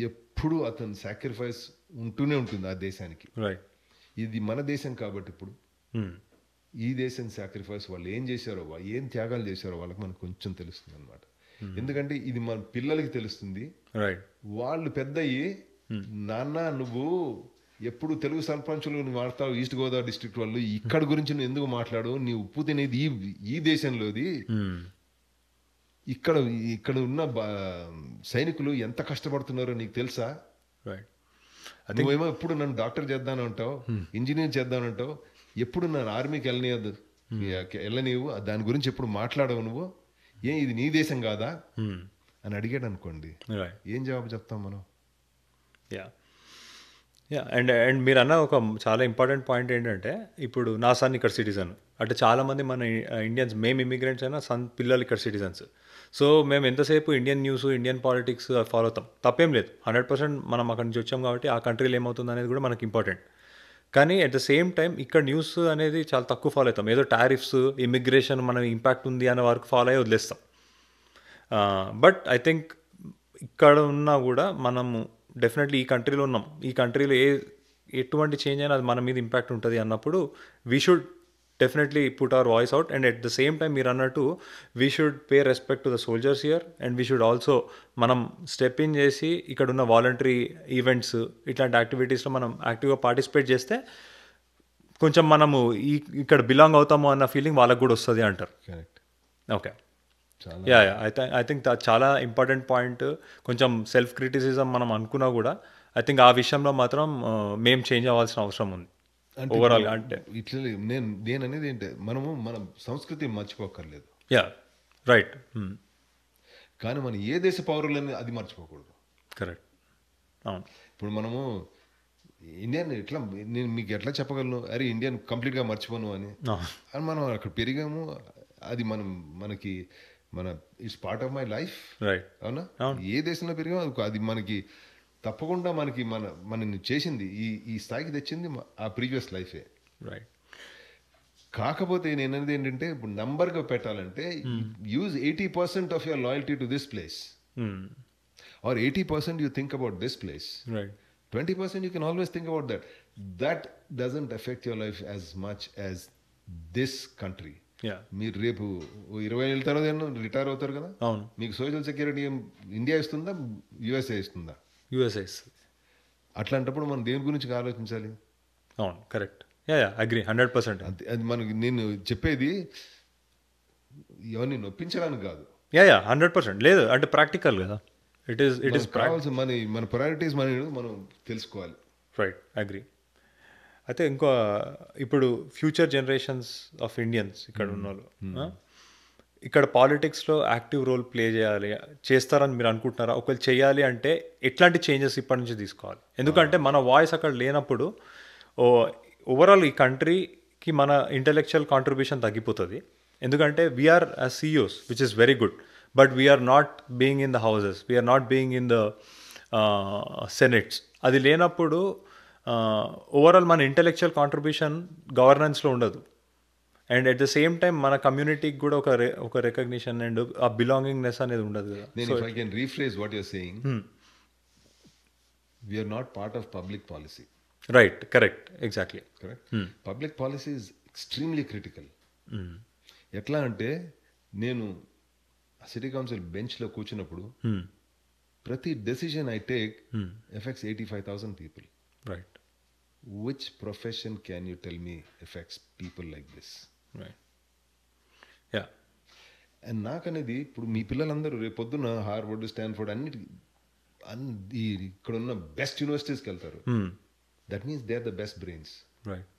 ఎప్పుడు అతను సాక్రిఫైస్ ఉంటూనే ఉంటుంది ఆ దేశానికి. రైట్. ఇది మన దేశం కాబట్టి ఇప్పుడు ఈ దేశం సాక్రిఫైస్ వాళ్ళు ఏం చేశారో, ఏం త్యాగాలు చేశారో వాళ్ళకి మనకు కొంచెం తెలుస్తుంది అనమాట. ఎందుకంటే ఇది మన పిల్లలకి తెలుస్తుంది. రైట్. వాళ్ళు పెద్ద అయ్యి నాన్న నువ్వు ఎప్పుడు తెలుగు సర్పంచులు నువ్వు వాడతావు, ఈస్ట్ గోదావరి డిస్ట్రిక్ట్ వాళ్ళు ఇక్కడ గురించి నువ్వు ఎందుకు మాట్లాడు, నీ ఉప్పు తినేది ఈ దేశంలోది, ఇక్కడ ఉన్న సైనికులు ఎంత కష్టపడుతున్నారో నీకు తెలుసా? నువ్వేమో ఎప్పుడు నన్ను డాక్టర్ చేద్దానంటావు, ఇంజనీర్ చేద్దానంటావు, ఎప్పుడు నన్ను ఆర్మీకి వెళ్ళనీవు, దాని గురించి ఎప్పుడు మాట్లాడవు నువ్వు, ఇది నీ దేశం కాదా అని అడిగాడు అనుకోండి, ఏం జవాబు చెప్తాం మనం? అండ్ మీరు అన్న ఒక చాలా ఇంపార్టెంట్ పాయింట్ ఏంటంటే, ఇప్పుడు నా సన్ ఇక్కడ సిటిజన్, అంటే చాలామంది మన ఇండియన్స్, మేము ఇమిగ్రెంట్స్ అయినా సన్ పిల్లలు ఇక్కడ సిటిజన్స్. సో మేము ఎంతసేపు Indian news, Indian politics follow అవుతాం, తప్పేం లేదు. 100% మనం అక్కడి నుంచి వచ్చాం కాబట్టి ఆ కంట్రీలో ఏమవుతుంది అనేది కూడా మనకి ఇంపార్టెంట్. కానీ అట్ ద సేమ్ టైం ఇక్కడ న్యూస్ అనేది చాలా తక్కువ ఫాలో అవుతాం. ఏదో టారిఫ్స్, ఇమిగ్రేషన్ మన ఇంపాక్ట్ ఉంది అనే వరకు ఫాలో అయ్యి వదిలేస్తాం. బట్ ఐ థింక్ ఇక్కడ ఉన్నా కూడా మనము డెఫినెట్లీ ఈ కంట్రీలో ఉన్నాం, ఈ కంట్రీలో ఎటువంటి చేంజ్ అయినా అది మన మీద ఇంపాక్ట్ ఉంటుంది అన్నప్పుడు we should definitely put our voice out. And at the same time మీరు అన్నట్టు we should pay respect to the soldiers here, and we should also మనం స్టెప్ ఇన్ చేసి ఇక్కడ ఉన్న వాలంటరీ ఈవెంట్స్, ఇట్లాంటి యాక్టివిటీస్లో మనం యాక్టివ్గా పార్టిసిపేట్ చేస్తే కొంచెం మనము ఇక్కడ బిలాంగ్ అవుతాము అన్న ఫీలింగ్ వాళ్ళకు కూడా వస్తుంది అంటారు. కరెక్ట్. ఓకే. ఐ థింక్ చాలా ఇంపార్టెంట్ పాయింట్. కొంచెం సెల్ఫ్ క్రిటిసిజం మనం అనుకున్నా కూడా ఐ థింక్ ఆ విషయంలో మాత్రం మేము చేంజ్ అవ్వాల్సిన అవసరం ఉంది ఓవరాల్. అంటే ఇట్లా నేను అనేది ఏంటి, మనము మన సంస్కృతి మర్చిపోకర్లేదు. రైట్. కానీ మనం ఏ దేశ పౌరులని అది మర్చిపోకూడదు. కరెక్ట్. అవును. ఇప్పుడు మనము ఇండియన్ నేను మీకు ఎట్లా చెప్పగలను, అరే ఇండియన్ కంప్లీట్గా మర్చిపోను అని మనం అక్కడ పెరిగాము, అది మనకి it's part of my life. Right. అవునా? ఏ దేశంలో పెరిగామో అది మనకి తప్పకుండా మనని చేసింది, ఈ స్థాయికి తెచ్చింది ఆ ప్రీవియస్ లైఫే. రైట్. కాకపోతే నేను అనేది ఏంటంటే, ఇప్పుడు నంబర్గా పెట్టాలంటే use 80% of your loyalty to this place, or 80% you think about this place, 20% you can always think about that. That doesn't effect your life as much as this country. మీరు రేపు 20 ఏళ్ళ తర్వాత రిటైర్ అవుతారు కదా, మీకు సోషల్ సెక్యూరిటీ ఇండియా ఇస్తుందా, USA ఇస్తుందా? USA. అట్లాంటప్పుడు మనం దేని గురించి ఆలోచించాలి? అవును, కరెక్ట్. అగ్రీ 100%. అది నేను చెప్పేది ఎవరిని నొప్పించడానికి కాదు. 100% లేదు, అంటే ప్రాక్టికల్ కదా. ఇట్ ఈస్ కావాల్సిన మన ప్రయారిటీస్ మనం తెలుసుకోవాలి. Right, agree. అయితే ఇంకో ఇప్పుడు ఫ్యూచర్ జనరేషన్స్ ఆఫ్ ఇండియన్స్ ఇక్కడ ఉన్న వాళ్ళు ఇక్కడ పాలిటిక్స్లో యాక్టివ్ రోల్ ప్లే చేస్తారని మీరు అనుకుంటున్నారా? ఒకవేళ చేయాలి అంటే ఎట్లాంటి చేంజెస్ ఇప్పటి నుంచి తీసుకోవాలి? ఎందుకంటే మన వాయిస్ అక్కడ లేనప్పుడు ఓవరాల్ ఈ కంట్రీకి మన ఇంటెలెక్చువల్ కాంట్రిబ్యూషన్ తగ్గిపోతుంది. ఎందుకంటే we're CEOs which is very good, but we're not being in the houses, we're not being in the senates. అది లేనప్పుడు ఓవరాల్ మన ఇంటెలెక్చువల్ కాంట్రిబ్యూషన్ గవర్నెన్స్లో ఉండదు. And at the same time మన కమ్యూనిటీకి కూడా ఒక రికగ్నిషన్ అండ్ ఆ బిలాంగింగ్నెస్ అనేది ఉండదు కదా. Then if I can rephrase what you're saying, we are not part of public policy. Right, correct, exactly. Correct? Public policy is extremely critical. ఎట్లా అంటే నేను సిటీ కౌన్సిల్ బెంచ్లో కూర్చున్నప్పుడు ప్రతి decision I take effects 85,000 people. Right, which profession can you tell me effects people like this? Right, yeah. And నాకనేది ఇప్పుడు మీ పిల్లలందరూ రేపు పొద్దున్న హార్వర్డ్, స్టాన్ఫోర్డ్ ఇక్కడ ఉన్న బెస్ట్ యూనివర్సిటీస్కి వెళ్తారు. That means they are the best brains. Right.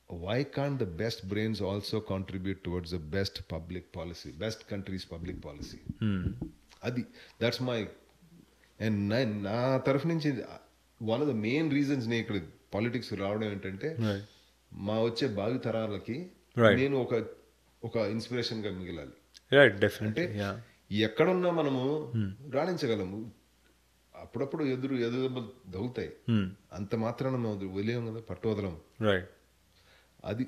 Why can't the best brains also contribute towards the best public policy, best country's public policy? That's my, and నా తరఫు నుంచి one of the main reasons నేను ఇక్కడ politics రావడం ఏంటంటే మా వచ్చే భావి తరాలకి నేను ఒక ఇన్స్పిరేషన్ గా మిగిలాలి. Right, definitely. ఎక్కడున్నా మనము రాణించగలము. అప్పుడప్పుడు ఎదురు దొరుకుతాయి, అంత మాత్రాన మేము వదిలేము కదా, పట్టు వదలము. రైట్, అది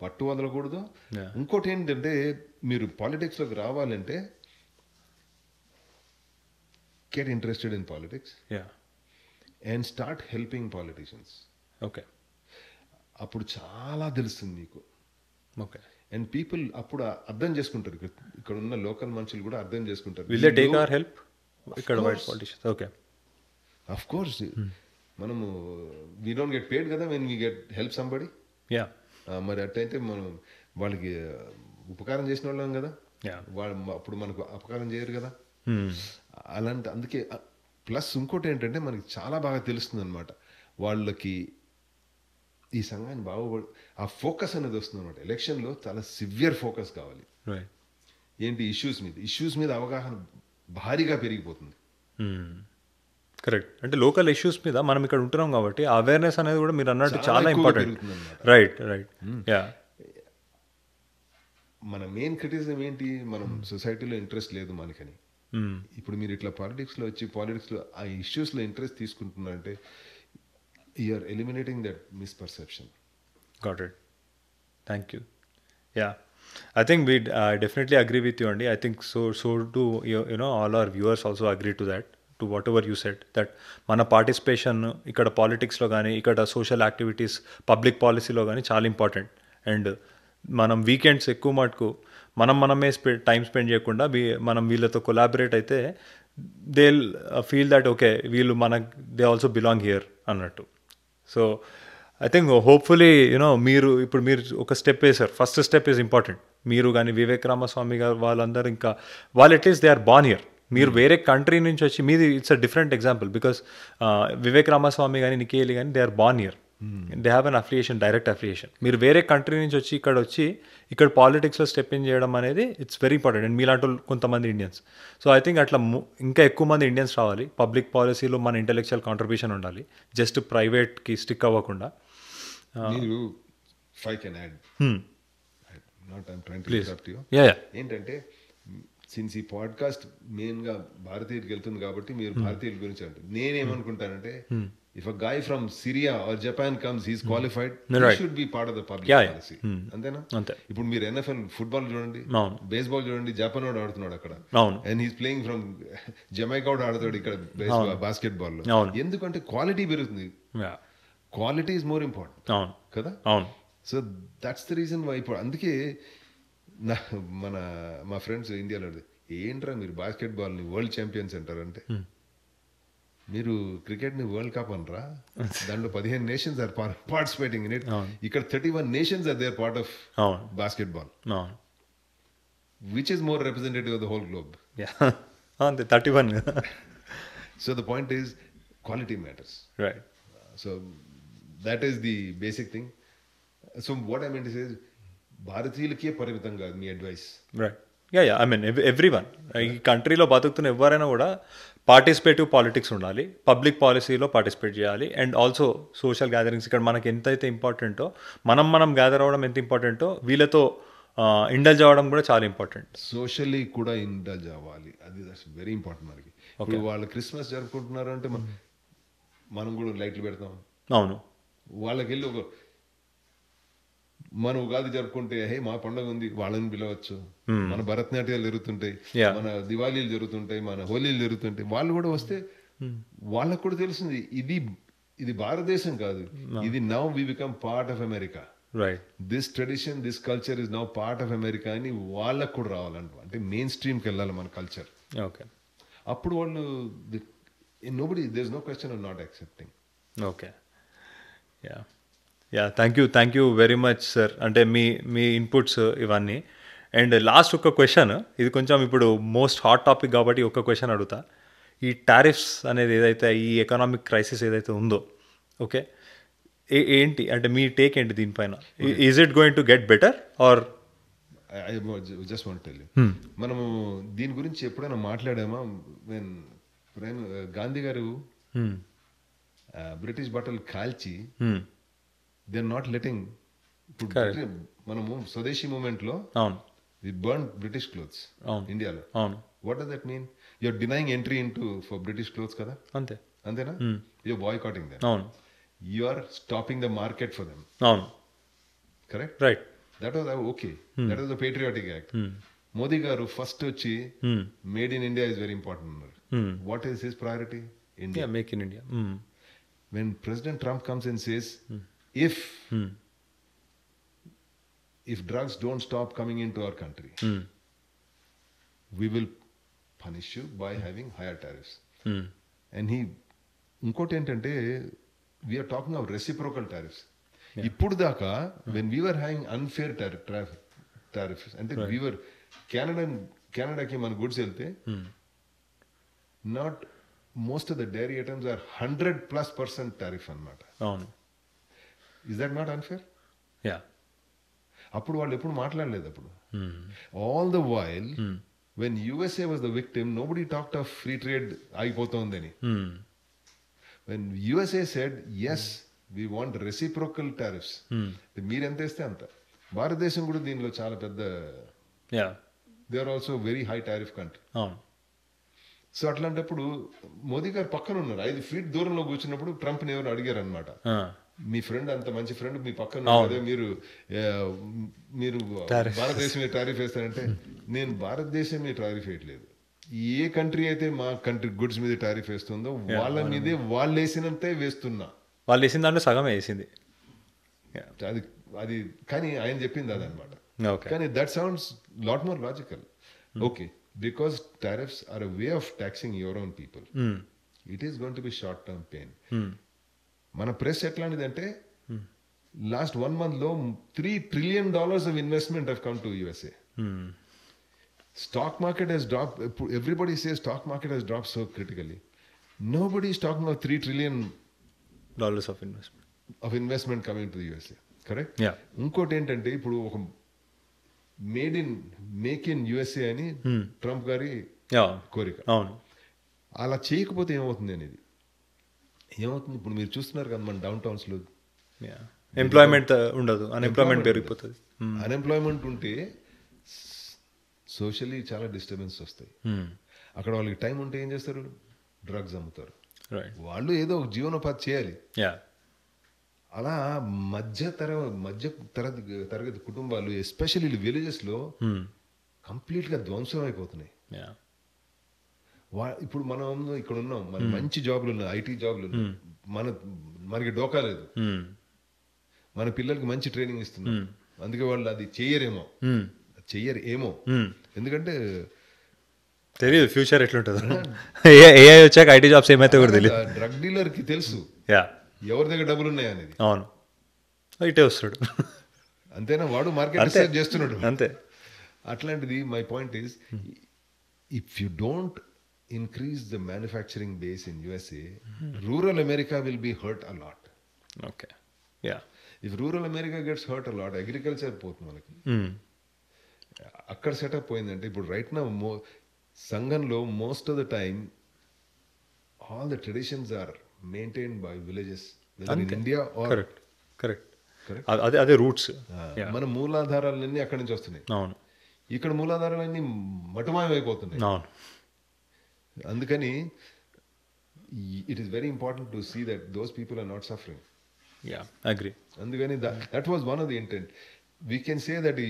పట్టు వదలకూడదు. ఇంకోటి ఏంటంటే మీరు పాలిటిక్స్లోకి రావాలంటే get interested in politics and start helping politicians. Okay, అప్పుడు చాలా తెలుస్తుంది మీకు. ఓకే. అండ్ పీపుల్ అప్పుడు అర్థం చేసుకుంటారు, ఇక్కడ ఉన్న లోకల్ మనుషులు కూడా అర్థం చేసుకుంటారు. Will they take our help ఇక్కడ white politicians? Okay, of course. మనము వీ డోంట్ గెట్ పేడ్ కదా when we get help somebody. Yeah. మరి అట్టయితే మనం వాళ్ళకి ఉపకారం చేసిన వాళ్ళం కదా, వాళ్ళు అప్పుడు మనకు అపకారం చేయరు కదా. అలాంటి అందుకే ప్లస్ ఇంకోటి ఏంటంటే మనకి చాలా బాగా తెలుస్తుంది అనమాట, వాళ్ళకి ఈ సంఘాన్ని బాగుపడి ఆ ఫోకస్ అనేది వస్తుంది అనమాట. ఎలక్షన్లో చాలా సివియర్ ఫోకస్ కావాలి. ఏంటి ఇష్యూస్ మీద అవగాహన భారీగా పెరిగిపోతుంది. కరెక్ట్. అంటే లోకల్ ఇష్యూస్ మీద మనం ఇక్కడ ఉంటున్నాం కాబట్టి అవేర్నెస్ అనేది కూడా మీరు అన్నట్టు చాలా ఇంపార్టెంట్. Right, right. యా. మన మెయిన్ క్రిటిసిజం ఏంటి, మనం సొసైటీలో ఇంట్రెస్ట్ లేదు మనకని. ఇప్పుడు మీరు ఇట్లా పాలిటిక్స్లో వచ్చి పాలిటిక్స్లో ఆ ఇష్యూస్లో ఇంట్రెస్ట్ తీసుకుంటున్నారంటే you're eliminating that misperception. Got it. Thank you. Yeah, I think I definitely agree with you, Andy. I think so do all our viewers also agree to that, to whatever you said, that మన participation ఇక్కడ పాలిటిక్స్లో కానీ ఇక్కడ social activities public పాలసీలో కానీ చాలా important. And మనం weekends ఎక్కువ మటుకు మనమే టైం స్పెండ్ చేయకుండా మనం వీళ్ళతో కొలాబరేట్ అయితే దే ఫీల్ దట్ ఓకే వీళ్ళు దే ఆల్సో బిలాంగ్ హియర్ అన్నట్టు. సో ఐ థింక్ హోప్ఫుల్లీ మీరు ఒక స్టెప్ వేసారు. First step is important. మీరు కానీ వివేక్ రామస్వామి గారు వాళ్ళందరూ ఇంకా వాళ్ళు at least they are born here. మీరు వేరే కంట్రీ నుంచి వచ్చి మీది it's a different example because Vivek Ramaswamy కానీ నిఖి హేలీ కానీ they are born here, they have an affiliation, direct affiliation. మీరు వేరే కంట్రీ నుంచి వచ్చి ఇక్కడ పాలిటిక్స్లో స్టెప్ ఇన్ చేయడం అనేది ఇట్స్ వెరీ ఇంపార్టెంట్. అండ్ మీలాంటి కొంతమంది ఇండియన్స్. సో ఐ థింక్ అట్లా ఇంకా ఎక్కువ మంది ఇండియన్స్ రావాలి. పబ్లిక్ పాలసీలో మన ఇంటెలెక్చువల్ కాంట్రిబ్యూషన్ ఉండాలి, జస్ట్ ప్రైవేట్కి స్టిక్ అవ్వకుండా. మీరు if I can add, not I'm trying to interrupt you. ఏంటంటే సిన్స్ ఈ పాడ్కాస్ట్ మెయిన్ గా భారతీయుడికి వెళ్తుంది కాబట్టి మీరు భారతీయుల గురించి అంటే నేనేమనుకుంటానంటే if a guy from Syria or Japan comes he's qualified, he should be part of the public policy. అంతేనా? ఇప్పుడు మీరు NFL ఫుట్బాల్ చూడండి, బేస్బాల్ చూడండి, జపాన్ వాడు ఆడుతున్నాడు అక్కడ, and he's playing from Jamaica వాడు ఆడుతాడు ఇక్కడ బాస్కెట్ బాల్ లో. ఎందుకంటే క్వాలిటీ పెరుగుతుంది. క్వాలిటీ ఈజ్ మోర్ ఇంపార్టెంట్ కదా. So that's the reason why. ఇప్పుడు అందుకే మా ఫ్రెండ్స్ ఇండియాలో ఏంట్రా మీరు బాస్కెట్ బాల్ని వరల్డ్ ఛాంపియన్స్ అంటారంటే మీరు క్రికెట్ని వరల్డ్ కప్ అనరా, దాంట్లో 15 nations are participating in it. ఇక్కడ 31 nations are there part of basketball, which is more representative of the whole globe. 31. So the point is quality matters. Right. So that is the basic thing. So what I meant to say is భారతీయులకే పరిమితం కాదు మీ advice. Right. I mean everyone ఈ కంట్రీలో బతుకుతున్న ఎవరైనా కూడా participative politics ఉండాలి, పబ్లిక్ పాలసీలో పార్టిసిపేట్ చేయాలి, అండ్ ఆల్సో సోషల్ గ్యాదరింగ్స్ ఇక్కడ మనకి ఎంతైతే ఇంపార్టెంటో మనం గ్యాదర్ అవ్వడం ఎంత ఇంపార్టెంటో వీళ్ళతో ఇండల్జ్ అవ్వడం కూడా చాలా ఇంపార్టెంట్. సోషల్లీ కూడా ఇండల్జ్ అవ్వాలి, అది దట్స్ వెరీ ఇంపార్టెంట్ మనకి. ఇప్పుడు వాళ్ళు క్రిస్మస్ జరుపుకుంటున్నారు అంటే మనం కూడా లైట్లు పెడతాం. అవును, వాళ్ళకి వెళ్ళి మన ఉగాది జరుపుకుంటే హే మా పండుగ ఉంది వాళ్ళని పిలవచ్చు, మన భరతనాట్యాలు జరుగుతుంటాయి, మన దివాళీలు జరుగుతుంటాయి, మన హోలీలు జరుగుతుంటాయి, వాళ్ళు కూడా వస్తే వాళ్ళకు కూడా తెలుస్తుంది ఇది భారతదేశం కాదు, ఇది now we become part of America, right, this tradition this culture is now part of America అని వాళ్ళకు కూడా రావాలంట. అంటే మెయిన్ స్ట్రీమ్కి వెళ్ళాలి మన కల్చర్. ఓకే, అప్పుడు వాళ్ళు nobody there is no question of not accepting. Okay, thank you very much sir. అంటే మీ ఇన్పుట్స్ ఇవన్నీ. అండ్ లాస్ట్ ఒక క్వశ్చన్, ఇది కొంచెం ఇప్పుడు మోస్ట్ హాట్ టాపిక్ కాబట్టి ఒక క్వశ్చన్ అడుగుతా. ఈ టారిఫ్స్ అనేది ఏదైతే ఈ ఎకనామిక్ క్రైసిస్ ఏదైతే ఉందో, ఓకే, ఏంటి అంటే మీ టేక్ ఏంటి దీనిపైన? Is it going to get better or? I just want tell you, మనము దీని గురించి ఎప్పుడైనా మాట్లాడామా? గాంధీ గారు బ్రిటిష్ బట్టలు కాల్చి దే ఆర్ నాట్ లెటింగ్. మనము స్వదేశీ మూమెంట్ లో వి బర్న్ బ్రిటిష్ క్లోత్స్ ఇండియాలో. What does that mean? You are denying entry into for British clothes కదా, అంతేనా? You are boycotting them, you are stopping the market for them. Correct, right. That was okay, that was the patriotic act. Modi garu first వచ్చి made in India is very important అన్నారు. What is his priority? India, make in India. When President Trump comes and says, if drugs don't stop coming into our country, we will punish you by having higher tariffs. And ఇంకోటి ఏంటంటే we're talking of reciprocal tariffs. ఇప్పుడు దాకా when we're having unfair tariffs అంటే we're కెనడాకి మన goods వెళ్తే not most of the dairy items are 100+% tariff అన్నమాట. Is that not unfair? Yeah. అప్పుడు వాళ్ళు ఎప్పుడు మాట్లాడలేదు. అప్పుడు all the while when USA was the victim, nobody talked of free trade అయిపోతుందని. When USA said yes, we want reciprocal tariffs, మీరెంత వేస్తే అంత. భారతదేశం కూడా దీనిలో చాలా పెద్ద, they are also very high tariff country. So అట్లాంటప్పుడు మోదీ గారు పక్కన ఉన్నారు, 5 feet దూరంలో కూర్చున్నప్పుడు ట్రంప్ని ఎవరు అడిగారు అనమాట, మీ ఫ్రెండ్ అంత మంచి ఫ్రెండ్ మీ పక్కన అదే మీరు భారతదేశం మీద టారిఫ్ వేస్తారంటే, నేను భారతదేశం మీద టారిఫ్ వేయట్లేదు, ఏ కంట్రీ అయితే మా కంట్రీ గుడ్స్ మీద టారిఫ్ వేస్తుందో వాళ్ళ మీదే వాళ్ళు వేసినంతే వేస్తున్నా. వాళ్ళు వేసిన దాంట్లో సగమే వేసింది అది కానీ ఆయన చెప్పింది అదనమాట. కానీ that sounds lot more logical. Okay, because tariffs are a way of taxing your own people. It is going to be short term pain. మన ప్రెస్ ఎట్లాంటిదంటే లాస్ట్ 1 month లో $3 trillion of investment have come to USA. Stock market has dropped. Everybody says stock market has dropped so critically. Nobody is talking of $3 trillion of investment coming to the USA. Correct? Yeah. ఇంకోటి ఏంటంటే ఇప్పుడు ఒక make in USA అని Trump గారి కోరిక. అలా చేయకపోతే ఏమవుతుంది అనేది ఏమవుతుంది? ఇప్పుడు మీరు చూస్తున్నారు కదా మన డౌన్ టౌన్స్ లో ఎంప్లాయ్మెంట్ ఉండదు, అన్ఎంప్లాయ్మెంట్ పెరిగిపోతుంది. అన్ఎంప్లాయ్మెంట్ ఉంటే సోషల్లీ చాలా డిస్టర్బెన్స్ వస్తాయి. అక్కడ వాళ్ళకి టైం ఉంటే ఏం చేస్తారు? డ్రగ్స్ అమ్ముతారు. వాళ్ళు ఏదో ఒక జీవనోపాధి చేయాలి. అలా మధ్య తరగతి కుటుంబాలు ఎస్పెషల్లీ విలేజెస్ లో కంప్లీట్ గా ధ్వంసం అయిపోతున్నాయి. ఇప్పుడు మనం ఇక్కడ ఉన్నాం, మన మంచి జాబ్లు ఉన్నాయి, ఐటీ జాబ్లు ఉన్నాయి, మనకి డోకా లేదు, మన పిల్లలకి మంచి ట్రైనింగ్ ఇస్తున్నాం, అందుకే వాళ్ళు అది చెయ్యరు ఏమో ఎందుకంటే తెలియదు ఫ్యూచర్ ఎట్లుంటుందో. ఏఐ వచ్చాక ఐటీ జాబ్స్ ఏమైతే కూడా తెలియదు. డ్రగ్ డీలర్ కి తెలుసు ఎవరి దగ్గర డబ్బులు ఉన్నాయా అనేది. అవును, ఇటే వస్తాడు అంతేనా, వాడు మార్కెట్ రీసెర్చ్ చేస్తున్నాడు అంతే. అట్లాంటిది my point is, if you don't increase the manufacturing base in USA, rural America will be hurt a lot. Okay. Yeah. If rural America gets hurt a lot, agriculture పోతుంది మనకి. అక్కడ setup పోయిందంటే ఇప్పుడు right నా సంఘంలో most of the time all the traditions are maintained by villages in India are correct correct అదే అదే roots. మన మూలాధారాలన్నీ అక్కడి నుంచి వస్తున్నాయి. అవును ఇక్కడ మూలాధారాలన్నీ మటుమాయమైపోతున్నాయి. అవును. అందుకని it is very important to see that those people are not suffering. Yeah agree. అందుకని that was one of the intent. We can say that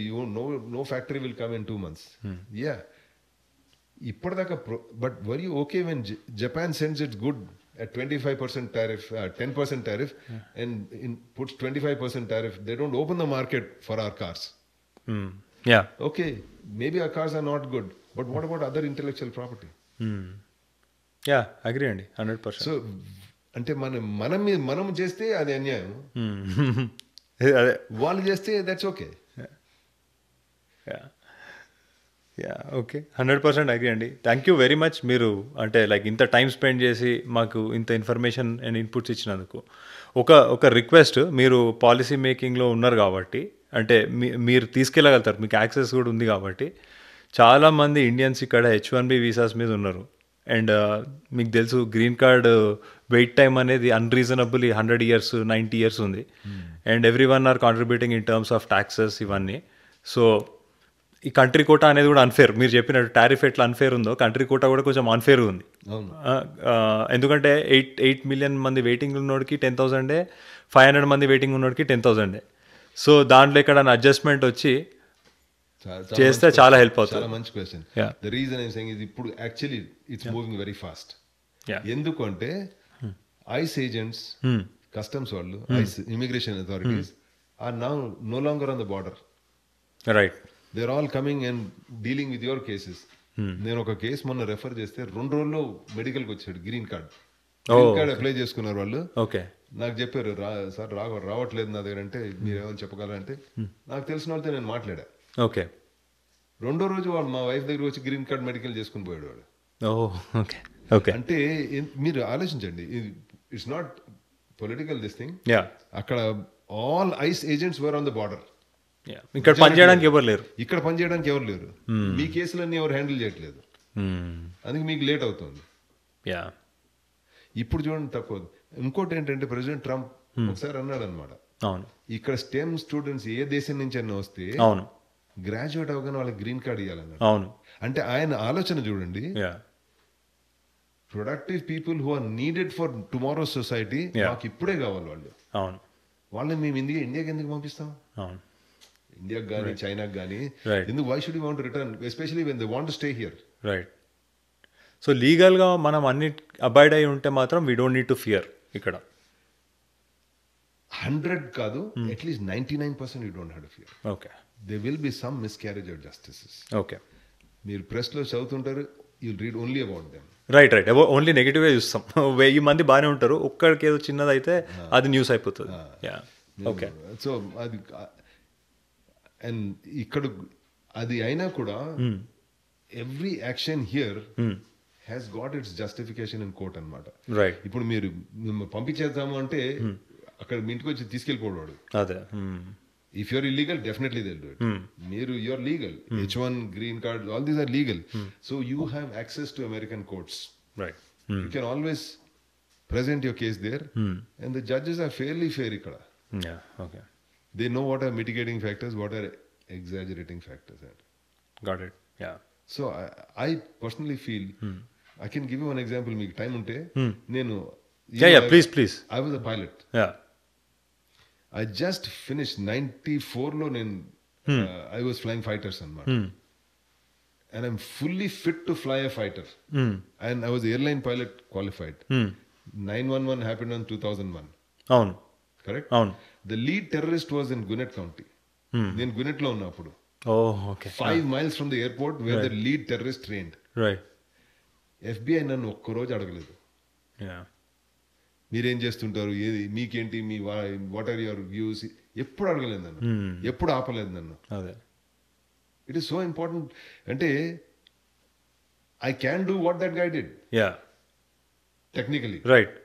no factory will come in 2 months. Yeah ఇప్పటిదాకా but were you okay when Japan sends it's good at 25% tariff, 10% tariff, and puts 25% tariff, they don't open the market for our cars. Yeah. Okay, maybe our cars are not good, but what about other intellectual property? Yeah, agree అండి 100%. So అంటే మనం చేస్తే అది అన్యాయం, అదే వాళ్ళు చేస్తే that's okay. Yeah okay 100% agree అండి. Thank you very much. మీరు అంటే లైక్ ఇంత టైం స్పెండ్ చేసి మాకు ఇంత ఇన్ఫర్మేషన్ అండ్ ఇన్పుట్స్ ఇచ్చినందుకు. ఒక రిక్వెస్ట్, మీరు పాలసీ మేకింగ్లో ఉన్నారు కాబట్టి అంటే మీరు తీసుకెళ్ళగలుగుతారు, మీకు యాక్సెస్ కూడా ఉంది కాబట్టి. చాలామంది ఇండియన్స్ ఇక్కడ H1B వీసాస్ మీద ఉన్నారు. అండ్ మీకు తెలుసు గ్రీన్ కార్డ్ వెయిట్ టైం అనేది అన్రీజనబుల్లీ 100 years 90 years ఉంది. And every one or contributing in terms of taxes ఇవన్నీ. సో ఈ కంట్రీ కోటా అనేది కూడా అన్ఫేర్. మీరు చెప్పినట్టు టారిఫ్ ఎట్లా అన్ఫేర్ ఉందో కంట్రీ కోటా కూడా కొంచెం అన్ఫేర్ ఉంది. ఎందుకంటే 8 million మంది వెయిటింగ్ ఉన్నోడికి 10,000, 500 మంది వెయిటింగ్ ఉన్నోడికి 10,000. సో దాంట్లో ఇక్కడ అడ్జస్ట్మెంట్ వచ్చి చేస్తే చాలా హెల్ప్ అవుతుంది. చాలా మంచి question. The reason I'm saying is ఇప్పుడు actually it's moving very fast. ఎందుకంటే ఐస్ ఏజెంట్స్, కస్టమ్స్ వాళ్ళు, ICE immigration authorities are now no longer on the border. Right. They are all coming and dealing with your cases. నేను ఒక case మొన్న refer చేస్తే 2 రోజుల్లో మెడికల్కి వచ్చాడు. Green card apply చేసుకున్నారు వాళ్ళు. ఓకే. నాకు చెప్పారు సార్ రావట్లేదు నా దగ్గర. అంటే మీరు ఏమైనా చెప్పగలరంటే నాకు తెలిసిన వాళ్ళతో నేను మాట్లాడా. ఓకే. 2వ రోజు వాడు మా వైఫ్ దగ్గర వచ్చి గ్రీన్ కార్డ్ మెడికల్ చేసుకుని పోయాడు వాడు. Okay okay. అంటే మీరు ఆలోచించండి, it's not political this thing. అక్కడ all ICE agents were on the border. ఇక్కడ పనిచేయడానికి ఎవరు లేరు. ఇక్కడ పనిచేయడానికి ఎవరు లేరు. మీ కేసులన్నీ ఎవరు హ్యాండిల్ చేయట్లేదు. అందుకే మీకు లేట్ అవుతుంది. ఇప్పుడు చూడండి తక్కువ. ఇంకోటి ఏంటంటే ప్రెసిడెంట్ ట్రంప్ ఒకసారి అన్నాడు అనమాట, ఇక్కడ స్టెమ్ స్టూడెంట్స్ ఏ దేశం నుంచి అన్న వస్తే గ్రాడ్యుయేట్ అవగానే వాళ్ళకి గ్రీన్ కార్డ్ ఇవ్వాలన్నాడు. అవును. అంటే ఆయన ఆలోచన చూడండి, productive people who are needed for tomorrow society మాకు ఇప్పుడే కావాలి వాళ్ళు. అవును. వాళ్ళని మేము ఇండియాకి ఎందుకు పంపిస్తాం? అవును. ఇండియాకి కానీ చైనాకి కానీ ఎందుకు? Why should you want return, especially when they want to stay here. Right. So లీగల్గా మనం అన్ని అబాయిడ్ అయి ఉంటే మాత్రం we don't need to fear. ఇక్కడ 100 కాదు, at least 99% you don't have to fear. Okay. They will be some miscarriage of justices. Okay. మీరు ప్రెస్లో చదువుతుంటారు, you read only about them. Right right. Only నెగిటివ్గా చూస్తాం. 1000 మంది బాగానే ఉంటారు, ఒక్కడికి ఏదో చిన్నది అయితే అది న్యూస్ అయిపోతుంది. ఓకే. సో అది అండ్ ఇక్కడ అది అయినా కూడా every action here has got it's justification in court అనమాట. రైట్. ఇప్పుడు మీరు పంపించేద్దాము అంటే అక్కడ మీ ఇంటికి వచ్చి తీసుకెళ్ళిపోవాడు. అదే. If you're illegal definitely they will do it. మీరు you're legal, H1, green card, all these are legal. So you have access to American courts. Right. You can always present your case there, and the judges are fairly fair ikkada. Okay. They know what are mitigating factors, what are exaggerating factors. Got it. So I personally feel, I can give you one example. Meeku time unte nenu please. I was a pilot. I just finished 94 lo I was flying fighters anamata. And I'm fully fit to fly a fighter. And I was airline pilot qualified. 9/11 happened in 2001. Avunu. Correct? Avunu. The lead terrorist was in Gwinnett County. Nenu Gwinnett lo unna appudu. Oh, okay. 5 miles from the airport where the lead terrorist trained. Right. FBI నన్ను ఒక్క రోజు అడగలేదు. మీరేం చేస్తుంటారు, ఏది మీకేంటి, మీ what are your views, ఎప్పుడు అడగలేదు నన్ను, ఎప్పుడు ఆపలేదు నన్ను. అదే. It is so important. అంటే I can do what that guy did technically. Right.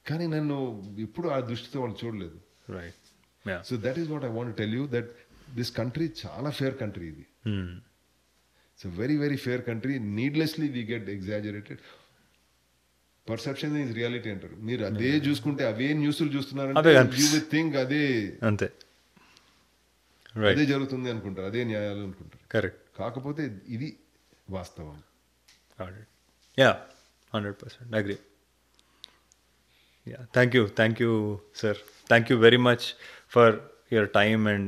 కానీ నన్ను ఇప్పుడు ఆ దృష్టితో వాళ్ళు చూడలేదు. Right. So that is what I want tell you, that this country చాలా ఫేర్ కంట్రీ ఇది. It's very very fair country. Needlessly we get exaggerated. Perception is reality అంటారు. మీరు అదే చూసుకుంటే అవే న్యూస్లు చూస్తున్నారంటే యూ విల్ థింక్ అదే అంతే అదే జరుగుతుంది అనుకుంటారు, అదే న్యాయాలు అనుకుంటారు. కరెక్ట్. కాకపోతే ఇది వాస్తవం. Yeah 100% agree. Yeah, thank you sir, thank you very much for your time and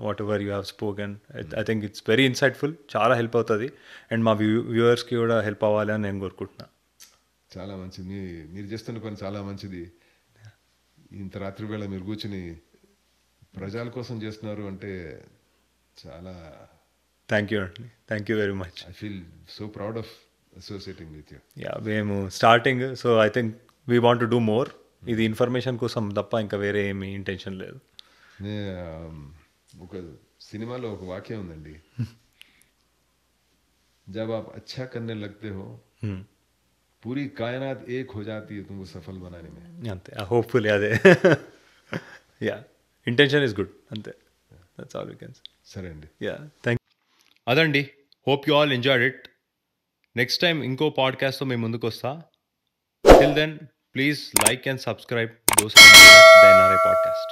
whatever you have spoken. I think it's very insightful, చాలా హెల్ప్ అవుతుంది అండ్ మా వ్యూవర్స్కి కూడా హెల్ప్ అవ్వాలి అని నేను కోరుకుంటున్నా. చాలా మంచిది, మీరు చేస్తున్న పని చాలా మంచిది. ఇంత రాత్రి వేళ మీరు కూర్చుని ప్రజల కోసం చేస్తున్నారు అంటే చాలా థ్యాంక్ యూ అండి, thank you very much. I feel so proud of associating with you. Yeah, మేము starting, so I think we want to do more. ఇది ఇన్ఫర్మేషన్ కోసం తప్ప ఇంకా వేరే ఏమి ఇంటెన్షన్ లేదు. ఒక సినిమాలో ఒక వాక్యం ఉందండి, జబ్ ఆప్ అచ్చా కర్నే లగ్తే హో పూరీ కాయనాత్ ఏక్ హో జాతీ హై తుమ్కో సఫల్ బనానే మే. అంతే, హోప్ఫుల్లీ అదే. యా, ఇంటెన్షన్ ఇస్ గుడ్, అంతే. That's all we can say. సరే అండి. యా, థ్యాంక్ అదండి. Hope you all enjoyed it. Next time ఇంకో పాడ్కాస్ట్తో మేము ముందుకు వస్తా. Till then please like and subscribe Dosa and Donut, the NRI podcast.